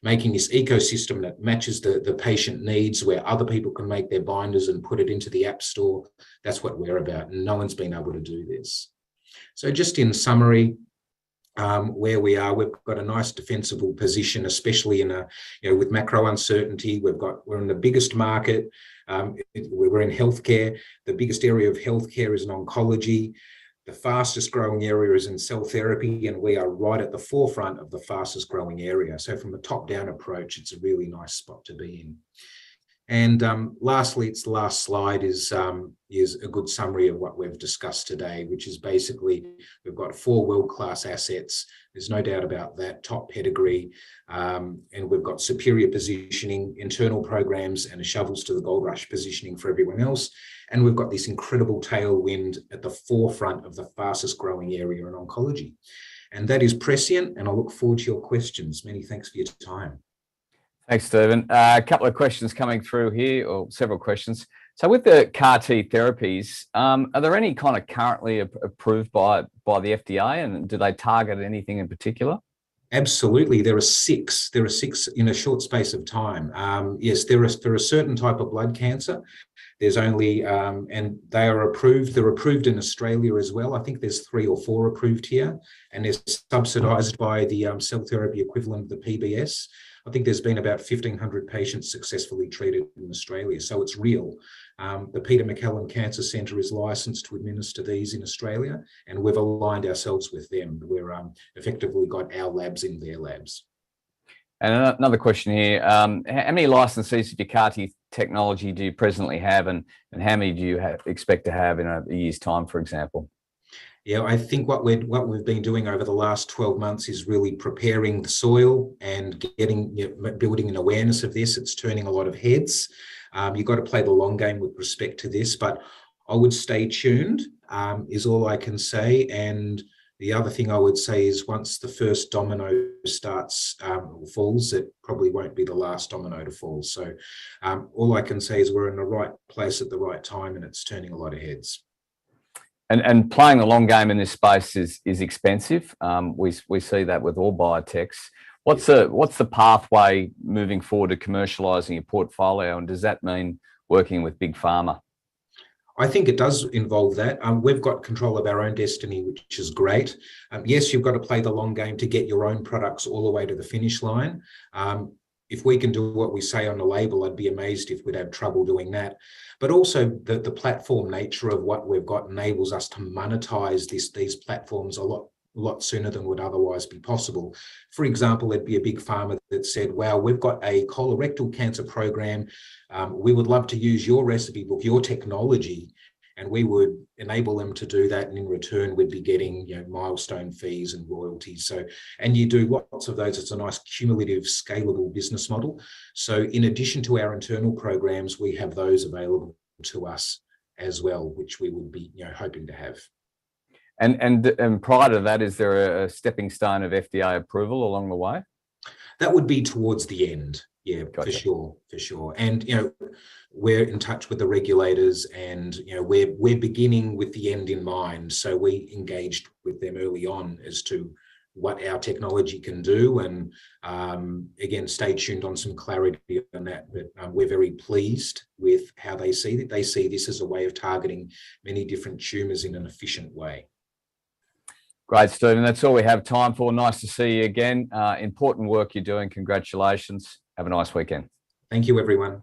making this ecosystem that matches the patient needs, where other people can make their binders and put it into the app store. That's what we're about. And no one's been able to do this. So just in summary, where we are, we've got a nice defensible position, especially in with macro uncertainty. We're in the biggest market. We're in healthcare. The biggest area of healthcare is in oncology. The fastest growing area is in cell therapy, and we are right at the forefront of the fastest growing area. So from a top-down approach, it's a really nice spot to be in. And lastly, it's the last slide is a good summary of what we've discussed today, which is basically we've got 4 world-class assets. There's no doubt about that, top pedigree, and we've got superior positioning, internal programs, and a shovels to the gold rush positioning for everyone else. And we've got this incredible tailwind at the forefront of the fastest growing area in oncology. And that is Prescient, and I look forward to your questions. Many thanks for your time. Thanks, Stephen. A couple of questions coming through here, or several questions. So with the CAR-T therapies, are there any kind of currently approved by the FDA, and do they target anything in particular? Absolutely. There are 6. There are 6 in a short space of time. Yes, there are a certain type of blood cancer. There's only, and they are approved. They're approved in Australia as well. I think there's 3 or 4 approved here, and they're subsidised by the cell therapy equivalent of the PBS. I think there's been about 1,500 patients successfully treated in Australia, so it's real. The Peter MacCallum Cancer Centre is licensed to administer these in Australia, and we've aligned ourselves with them. We're effectively got our labs in their labs. And another question here, how many licensees of your CAR-T technology do you presently have, and how many do you expect to have in a year's time, for example? Yeah, I think what we've been doing over the last 12 months is really preparing the soil and building an awareness of this. It's turning a lot of heads. You've got to play the long game with respect to this, but I would stay tuned, is all I can say. And the other thing I would say is once the first domino falls, it probably won't be the last domino to fall. So all I can say is we're in the right place at the right time, and it's turning a lot of heads. And playing the long game in this space is expensive. We see that with all biotechs. What's the pathway moving forward to commercialising your portfolio, and does that mean working with big pharma? I think it does involve that. We've got control of our own destiny, which is great. Yes, you've got to play the long game to get your own products all the way to the finish line. If we can do what we say on the label, I'd be amazed if we'd have trouble doing that. But also the platform nature of what we've got enables us to monetize these platforms a lot sooner than would otherwise be possible. For example, there'd be a big pharma that said, wow, we've got a colorectal cancer program. We would love to use your recipe book, your technology, and we would enable them to do that. And in return, we'd be getting milestone fees and royalties. So, and you do lots of those. It's a nice cumulative, scalable business model. So in addition to our internal programs, we have those available to us as well, which we would be hoping to have. And prior to that, is there a stepping stone of FDA approval along the way? That would be towards the end. Yeah, gotcha. For sure. And, we're in touch with the regulators, and, we're beginning with the end in mind. So we engaged with them early on as to what our technology can do. And again, stay tuned on some clarity on that. But we're very pleased with how they see it. They see this as a way of targeting many different tumours in an efficient way. Great, Stephen. That's all we have time for. Nice to see you again. Important work you're doing. Congratulations. Have a nice weekend. Thank you, everyone.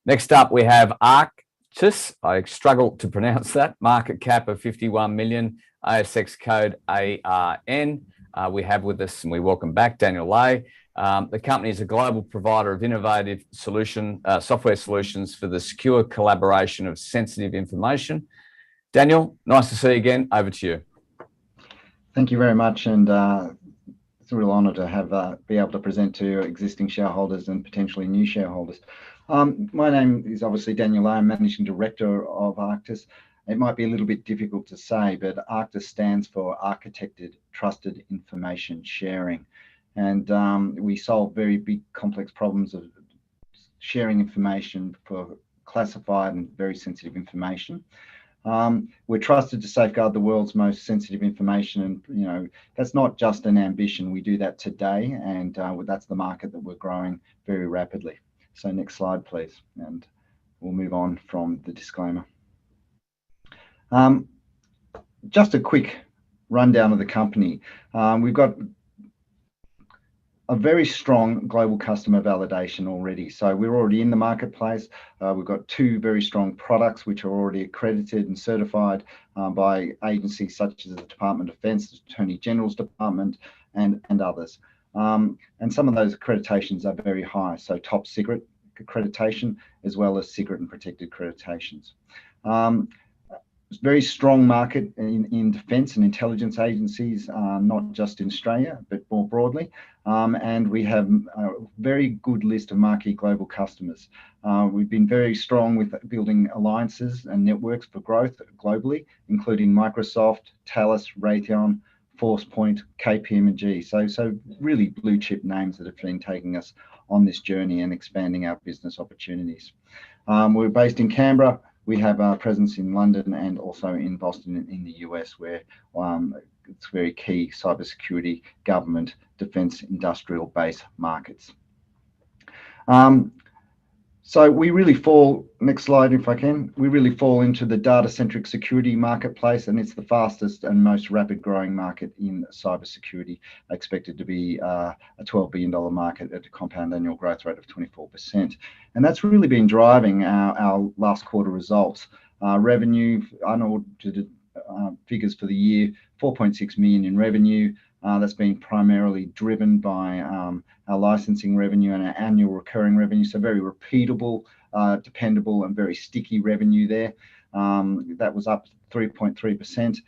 Next up, we have Archtis. I struggle to pronounce that. Market cap of 51 million, ASX code ARN. We have with us, and we welcome back Daniel Lay. The company is a global provider of innovative software solutions for the secure collaboration of sensitive information. Daniel, nice to see you again. Over to you. Thank you very much, and it's a real honour to have be able to present to existing shareholders and potentially new shareholders. My name is obviously Daniel Lay. I'm Managing Director of Archtis. It might be a little bit difficult to say, but Archtis stands for Architected Trusted Information Sharing, and we solve very big, complex problems of sharing information for classified and very sensitive information. We're trusted to safeguard the world's most sensitive information, and that's not just an ambition. We do that today, and that's the market that we're growing very rapidly. So next slide, please, and we'll move on from the disclaimer. just a quick rundown of the company. We've got a very strong global customer validation already. So we're already in the marketplace. We've got 2 very strong products which are already accredited and certified by agencies such as the Department of Defense, the Attorney General's Department, and others. And some of those accreditations are very high, so top secret accreditation as well as secret and protected accreditations. Very strong market in defence and intelligence agencies, not just in Australia, but more broadly. And we have a very good list of marquee global customers. We've been very strong with building alliances and networks for growth globally, including Microsoft, Thales, Raytheon, Forcepoint, KPMG. So really blue chip names that have been taking us on this journey and expanding our business opportunities. We're based in Canberra. We have our presence in London and also in Boston in the US, where it's very key cybersecurity, government, defence, industrial base markets. So we really fall, next slide if I can, we really fall into the data-centric security marketplace, and it's the fastest and most rapid growing market in cybersecurity, expected to be a $12 billion market at a compound annual growth rate of 24%. And that's really been driving our last quarter results. Revenue, unaudited figures for the year, 4.6 million in revenue. That's been primarily driven by our licensing revenue and our annual recurring revenue. So very repeatable, dependable, and very sticky revenue there. That was up 3.3%.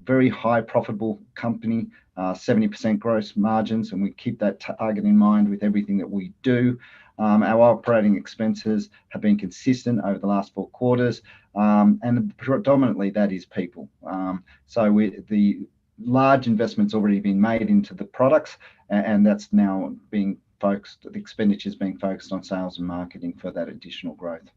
Very high profitable company, 70% gross margins, and we keep that target in mind with everything that we do. Our operating expenses have been consistent over the last 4 quarters, and predominantly that is people. The large investments already been made into the products, and that's now being focused, the expenditures being focused on sales and marketing for that additional growth.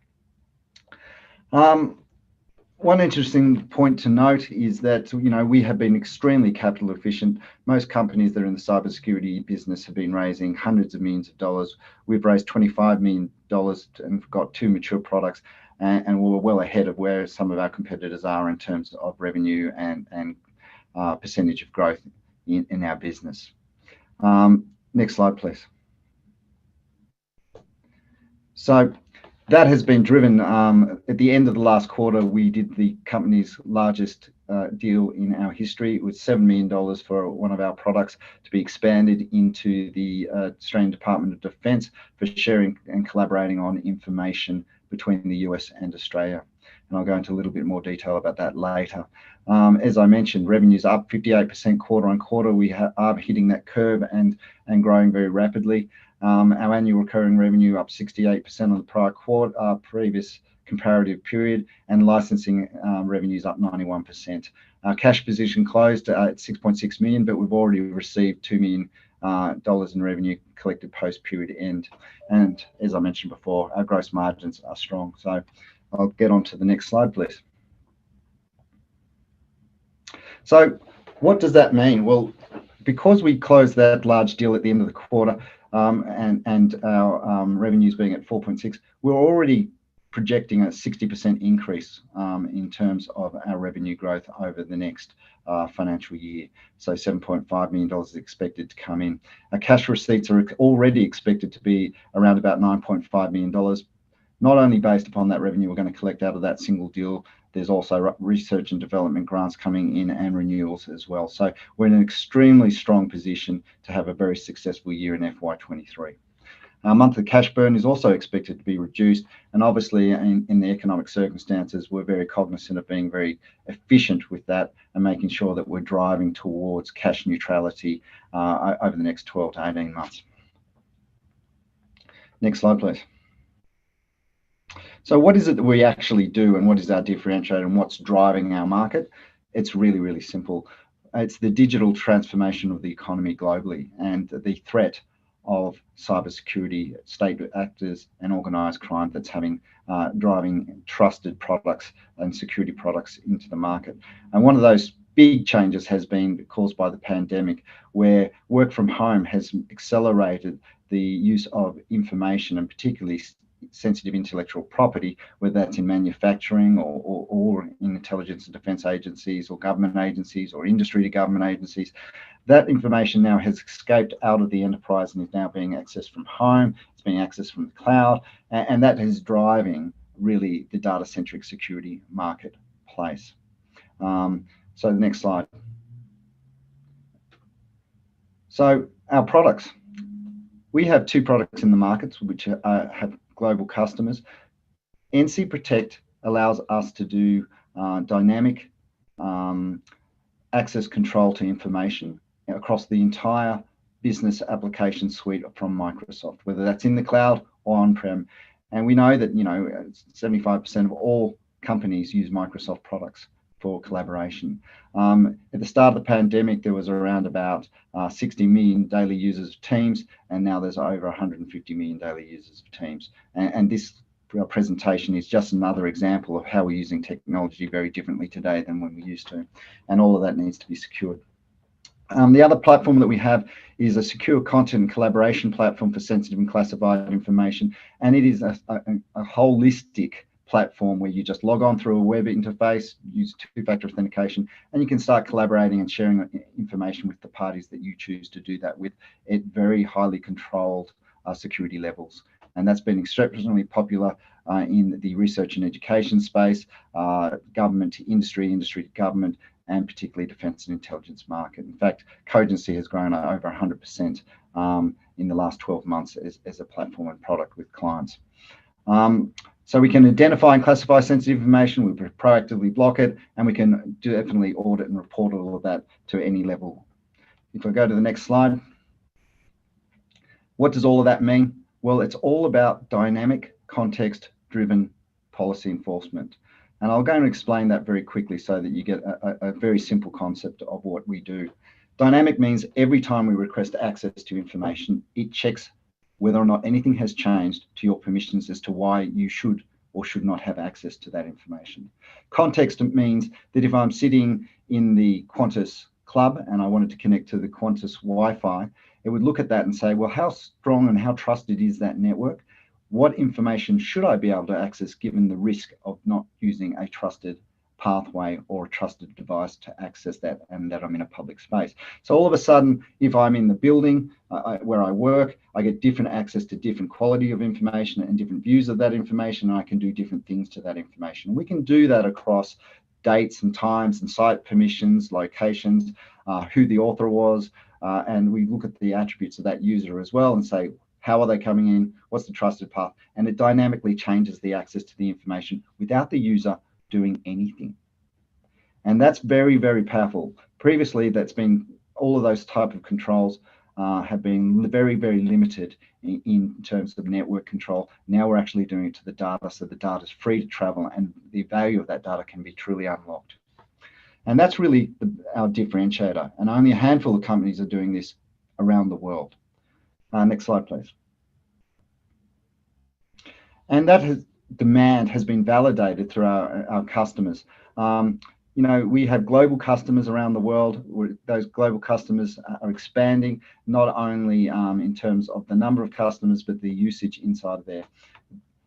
One interesting point to note is that, we have been extremely capital efficient. Most companies that are in the cybersecurity business have been raising hundreds of millions of dollars. We've raised $25 million and got 2 mature products, and we're well ahead of where some of our competitors are in terms of revenue and percentage of growth in our business. Next slide, please. So that has been driven, at the end of the last quarter, we did the company's largest deal in our history. It was $7 million for one of our products to be expanded into the Australian Department of Defence for sharing and collaborating on information between the US and Australia. And I'll go into a little bit more detail about that later. As I mentioned, revenue's up 58% quarter on quarter. We are hitting that curve and growing very rapidly. Our annual recurring revenue up 68% on the prior quarter, previous comparative period, and licensing revenues up 91%. Our cash position closed at 6.6 million, but we've already received $2 million in revenue collected post-period end. And as I mentioned before, our gross margins are strong. So I'll get on to the next slide, please. So what does that mean? Well, because we closed that large deal at the end of the quarter, and our revenues being at 4.6, we're already projecting a 60% increase in terms of our revenue growth over the next financial year. So $7.5 million is expected to come in. Our cash receipts are already expected to be around about $9.5 million. Not only based upon that revenue we're going to collect out of that single deal, there's also research and development grants coming in and renewals as well. So we're in an extremely strong position to have a very successful year in FY23. Our monthly cash burn is also expected to be reduced, and obviously in the economic circumstances, we're very cognizant of being very efficient with that and making sure that we're driving towards cash neutrality over the next 12 to 18 months. Next slide, please. So what is it that we actually do, and what is our differentiator, and what's driving our market? It's really, really simple. It's the digital transformation of the economy globally and the threat of cybersecurity, state actors, and organised crime that's driving trusted products and security products into the market. And one of those big changes has been caused by the pandemic, where work from home has accelerated the use of information, and particularly sensitive intellectual property, whether that's in manufacturing or in intelligence and defense agencies or government agencies or industry to government agencies. That information now has escaped out of the enterprise and is now being accessed from home. It's being accessed from the cloud, and that is driving really the data-centric security marketplace. So the next slide. So our products. We have two products in the markets which have global customers. NC Protect allows us to do dynamic access control to information across the entire business application suite from Microsoft, whether that's in the cloud or on-prem. And we know that 75% of all companies use Microsoft products for collaboration. At the start of the pandemic, there was around about 60 million daily users of Teams, and now there's over 150 million daily users of Teams. And this presentation is just another example of how we're using technology very differently today than when we used to, and all of that needs to be secured. The other platform that we have is a secure content and collaboration platform for sensitive and classified information, and it is a holistic platform where you just log on through a web interface, use two-factor authentication, and you can start collaborating and sharing information with the parties that you choose to do that with at very highly controlled security levels. And that's been exceptionally popular in the research and education space, government to industry, industry to government, and particularly defense and intelligence market. In fact, Cogency has grown over 100% in the last 12 months as a platform and product with clients. So we can identify and classify sensitive information, we proactively block it, and we can definitely audit and report all of that to any level. If I go to the next slide, what does all of that mean? Well, it's all about dynamic, context-driven policy enforcement. And I'll go and explain that very quickly so that you get a very simple concept of what we do. Dynamic means every time we request access to information, it checks whether or not anything has changed to your permissions as to why you should or should not have access to that information. Context means that if I'm sitting in the Qantas club and I wanted to connect to the Qantas Wi-Fi, it would look at that and say, well, how strong and how trusted is that network? What information should I be able to access given the risk of not using a trusted pathway or a trusted device to access that, and that I'm in a public space? So all of a sudden, if I'm in the building where I work, I get different access to different quality of information and different views of that information, and I can do different things to that information. We can do that across dates and times and site permissions, locations, who the author was, and we look at the attributes of that user as well and say, how are they coming in? What's the trusted path? And it dynamically changes the access to the information without the user doing anything. And that's very, very powerful. Previously, that's been all of those type of controls have been very, very limited in terms of network control. Now we're actually doing it to the data, so the data is free to travel and the value of that data can be truly unlocked. And that's really our differentiator. And only a handful of companies are doing this around the world. Next slide, please. And that demand has been validated through our customers. We have global customers around the world. Those global customers are expanding, not only in terms of the number of customers, but the usage inside of there.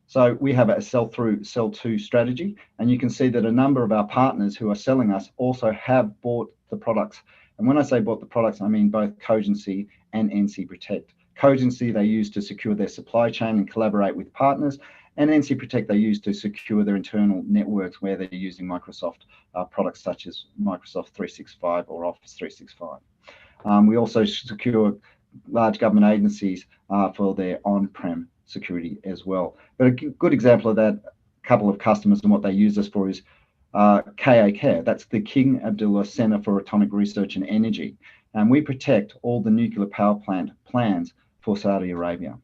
So we have a sell-through, sell-to strategy, and you can see that a number of our partners who are selling us also have bought the products. And when I say bought the products, I mean both Cogency and NC Protect. Cogency they use to secure their supply chain and collaborate with partners, and NC Protect they use to secure their internal networks where they're using Microsoft products such as Microsoft 365 or Office 365. We also secure large government agencies for their on-prem security as well. But a good example of that, a couple of customers and what they use us for is KA Care. That's the King Abdullah Center for Atomic Research and Energy. And we protect all the nuclear power plant plans for Saudi Arabia.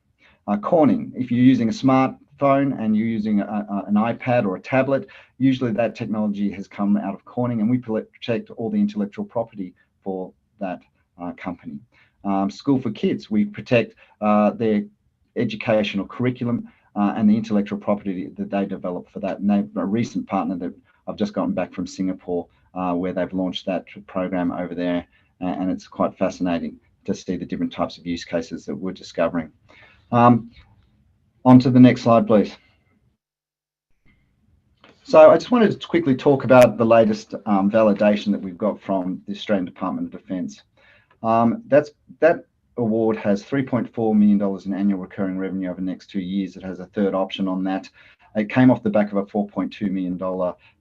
Corning, if you're using a smartphone and you're using an iPad or a tablet, usually that technology has come out of Corning, and we protect all the intellectual property for that company. School for Kids, we protect their educational curriculum and the intellectual property that they develop for that. And they've a recent partner that I've just gotten back from Singapore where they've launched that program over there, and it's quite fascinating to see the different types of use cases that we're discovering. On to the next slide, please. So I just wanted to quickly talk about the latest validation that we've got from the Australian Department of Defence. That award has $3.4 million in annual recurring revenue over the next 2 years. It has a third option on that. It came off the back of a $4.2 million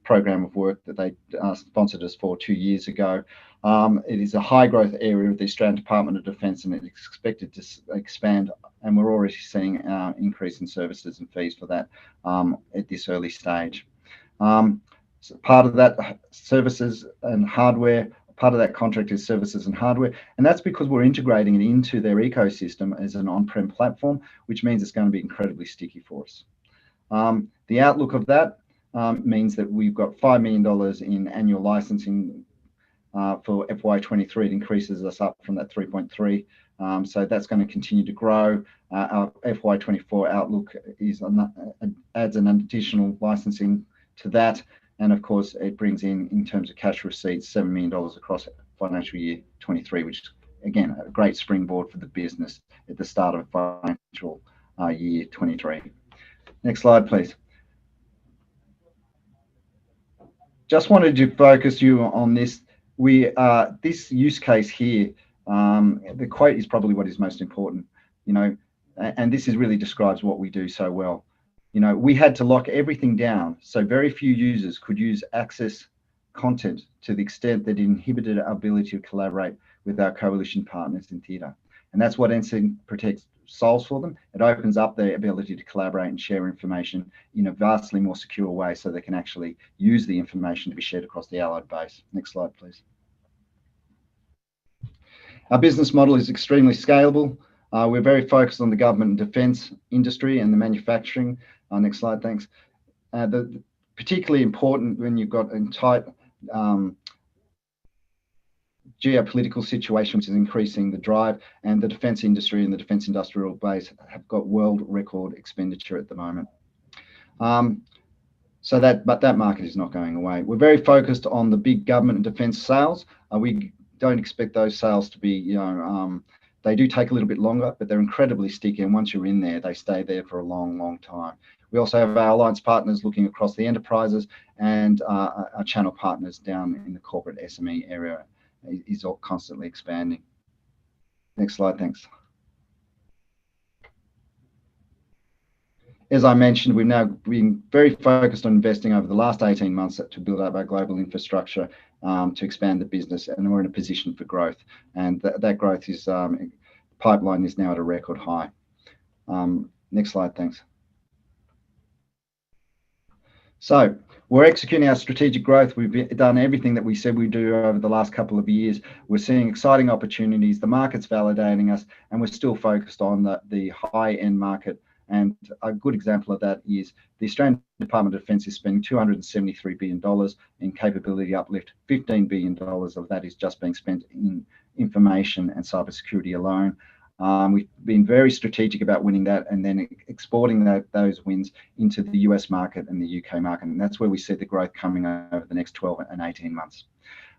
program of work that they sponsored us for 2 years ago. It is a high growth area of the Australian Department of Defence, and it's expected to expand, and we're already seeing an increase in services and fees for that at this early stage. So part of that services and hardware, part of that contract is services and hardware, and that's because we're integrating it into their ecosystem as an on-prem platform, which means it's going to be incredibly sticky for us. The outlook of that means that we've got $5 million in annual licensing for FY23. It increases us up from that 3.3. So that's going to continue to grow. Our FY24 outlook is adds an additional licensing to that. And of course, it brings in terms of cash receipts, $7 million across financial year 23, which is, again, a great springboard for the business at the start of financial year 23. Next slide, please. Just wanted to focus you on this. This use case here, the quote is probably what is most important, and this really describes what we do so well. We had to lock everything down, so very few users could access content to the extent that it inhibited our ability to collaborate with our coalition partners in theatre. And that's what NC Protect solves for them. It opens up their ability to collaborate and share information in a vastly more secure way, so they can actually use the information to be shared across the allied base. Next slide, please. Our business model is extremely scalable. We're very focused on the government and defence industry and the manufacturing. Next slide, thanks. Particularly important when you've got a tight geopolitical situation, which is increasing the drive, and the defence industry and the defence industrial base have got world record expenditure at the moment. But that market is not going away. We're very focused on the big government and defence sales. We don't expect those sales to be, they do take a little bit longer, but they're incredibly sticky. And once you're in there, they stay there for a long, long time. We also have our alliance partners looking across the enterprises, and our channel partners down in the corporate SME area is all constantly expanding. Next slide, thanks. As I mentioned, we've now been very focused on investing over the last 18 months to build up our global infrastructure to expand the business, and we're in a position for growth. And that growth is, pipeline is now at a record high. Next slide, thanks. So we're executing our strategic growth. We've done everything that we said we'd do over the last couple of years. We're seeing exciting opportunities. The market's validating us, and we're still focused on the high-end market. And a good example of that is the Australian Department of Defence is spending $273 billion in capability uplift. $15 billion of that is just being spent in information and cybersecurity alone. We've been very strategic about winning that and then exporting those wins into the US market and the UK market. And that's where we see the growth coming over the next 12 and 18 months.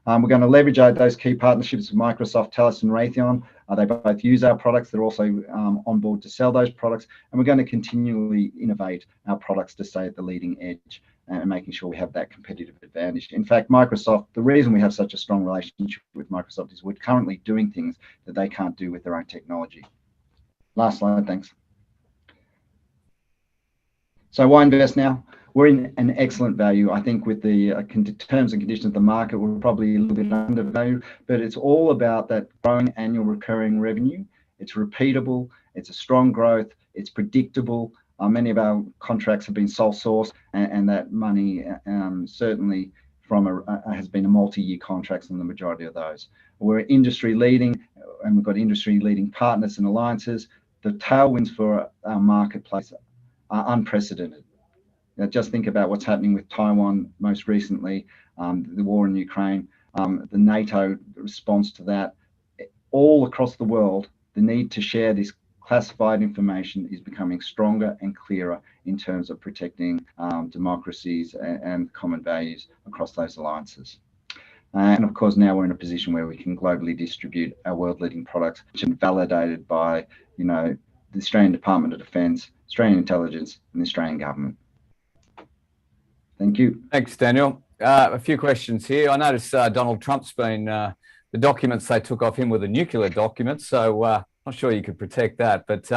We're going to leverage those key partnerships with Microsoft, TELUS and Raytheon. They both use our products. They're also on board to sell those products. And we're going to continually innovate our products to stay at the leading edge and making sure we have that competitive advantage. In fact, Microsoft, the reason we have such a strong relationship with Microsoft is we're currently doing things that they can't do with their own technology. Last slide, thanks. So why invest now? We're in an excellent value. I think with the terms and conditions of the market, we're probably a little bit undervalued, but it's all about that growing annual recurring revenue. It's repeatable, it's a strong growth, it's predictable. Many of our contracts have been sole source, and that money certainly has been a multi-year contracts on the majority of those. We're industry leading, and we've got industry leading partners and alliances. The tailwinds for our marketplace are unprecedented. Now, just think about what's happening with Taiwan most recently, the war in Ukraine, the NATO response to that. All across the world, the need to share this classified information is becoming stronger and clearer in terms of protecting democracies and common values across those alliances. And of course, now we're in a position where we can globally distribute our world-leading products, which are validated by, the Australian Department of Defence, Australian Intelligence, and the Australian Government. Thank you. Thanks, Daniel. A few questions here. I noticed Donald Trump's been, the documents they took off him were the nuclear documents, so not sure you could protect that. But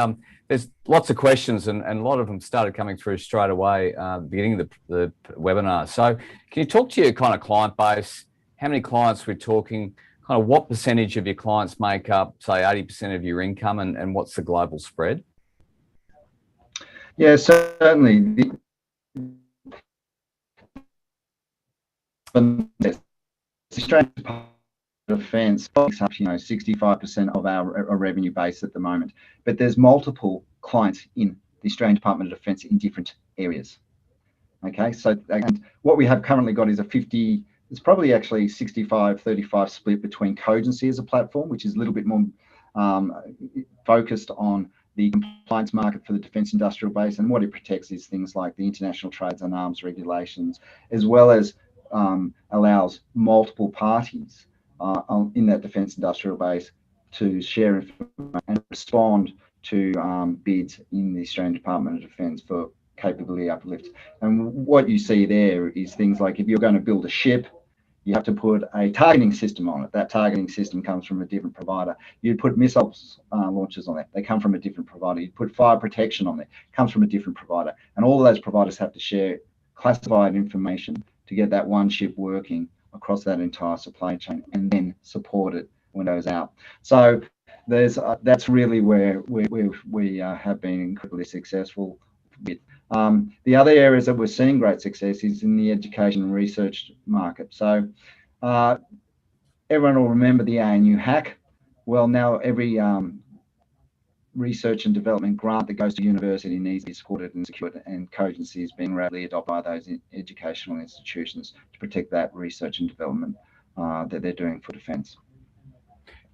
there's lots of questions, and a lot of them started coming through straight away beginning of the webinar. So can you talk to your kind of client base? How many clients we're talking? Kind of what percentage of your clients make up, say, 80% of your income, and what's the global spread? Yeah, certainly. The Australian Department of Defence makes up, 65% of our revenue base at the moment. But there's multiple clients in the Australian Department of Defence in different areas. Okay, so and what we have currently got is a 50. It's probably actually 65-35 split between Cogency as a platform, which is a little bit more focused on the compliance market for the defence industrial base, and what it protects is things like the international trades and arms regulations, as well as allows multiple parties in that defence industrial base to share information and respond to bids in the Australian Department of Defence for capability uplift. And what you see there is things like, if you're going to build a ship, you have to put a targeting system on it. That targeting system comes from a different provider. You put missiles launchers on it. They come from a different provider. You put fire protection on it. It comes from a different provider. And all of those providers have to share classified information to get that one ship working across that entire supply chain, and then support it when it goes out. So there's that's really where we have been incredibly successful with. The other areas that we're seeing great success is in the education and research market. So everyone will remember the ANU hack. Well, now every research and development grant that goes to university needs to be supported and secured, and Cogency is being rapidly adopted by those educational institutions to protect that research and development that they're doing for defence.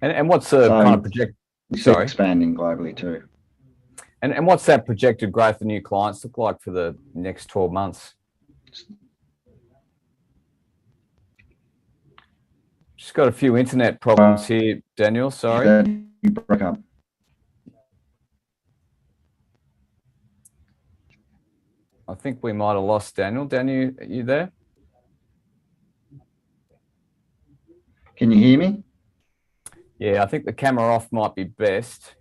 And what's the kind of project? Sorry, expanding globally too. And what's that projected growth of new clients look like for the next 12 months? Just got a few internet problems here, Daniel. Sorry. You broke up. I think we might have lost Daniel. Daniel, are you there? Can you hear me? Yeah, I think the camera off might be best.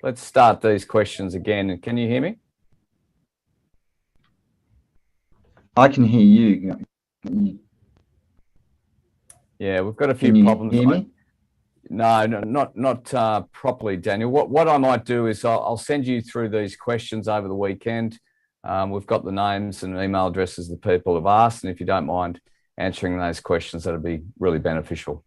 Let's start these questions again. Can you hear me? I can hear you. Yeah, we've got a few problems. Can you hear me? No, not properly, Daniel. What I might do is I'll send you through these questions over the weekend. We've got the names and email addresses the people have asked, and if you don't mind answering those questions, that'd be really beneficial.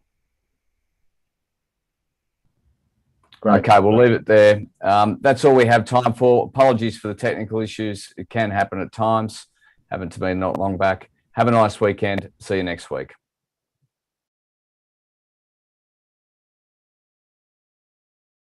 Great. Okay, we'll leave it there. That's all we have time for. Apologies for the technical issues. It can happen at times. Happened to me not long back. Have a nice weekend. See you next week.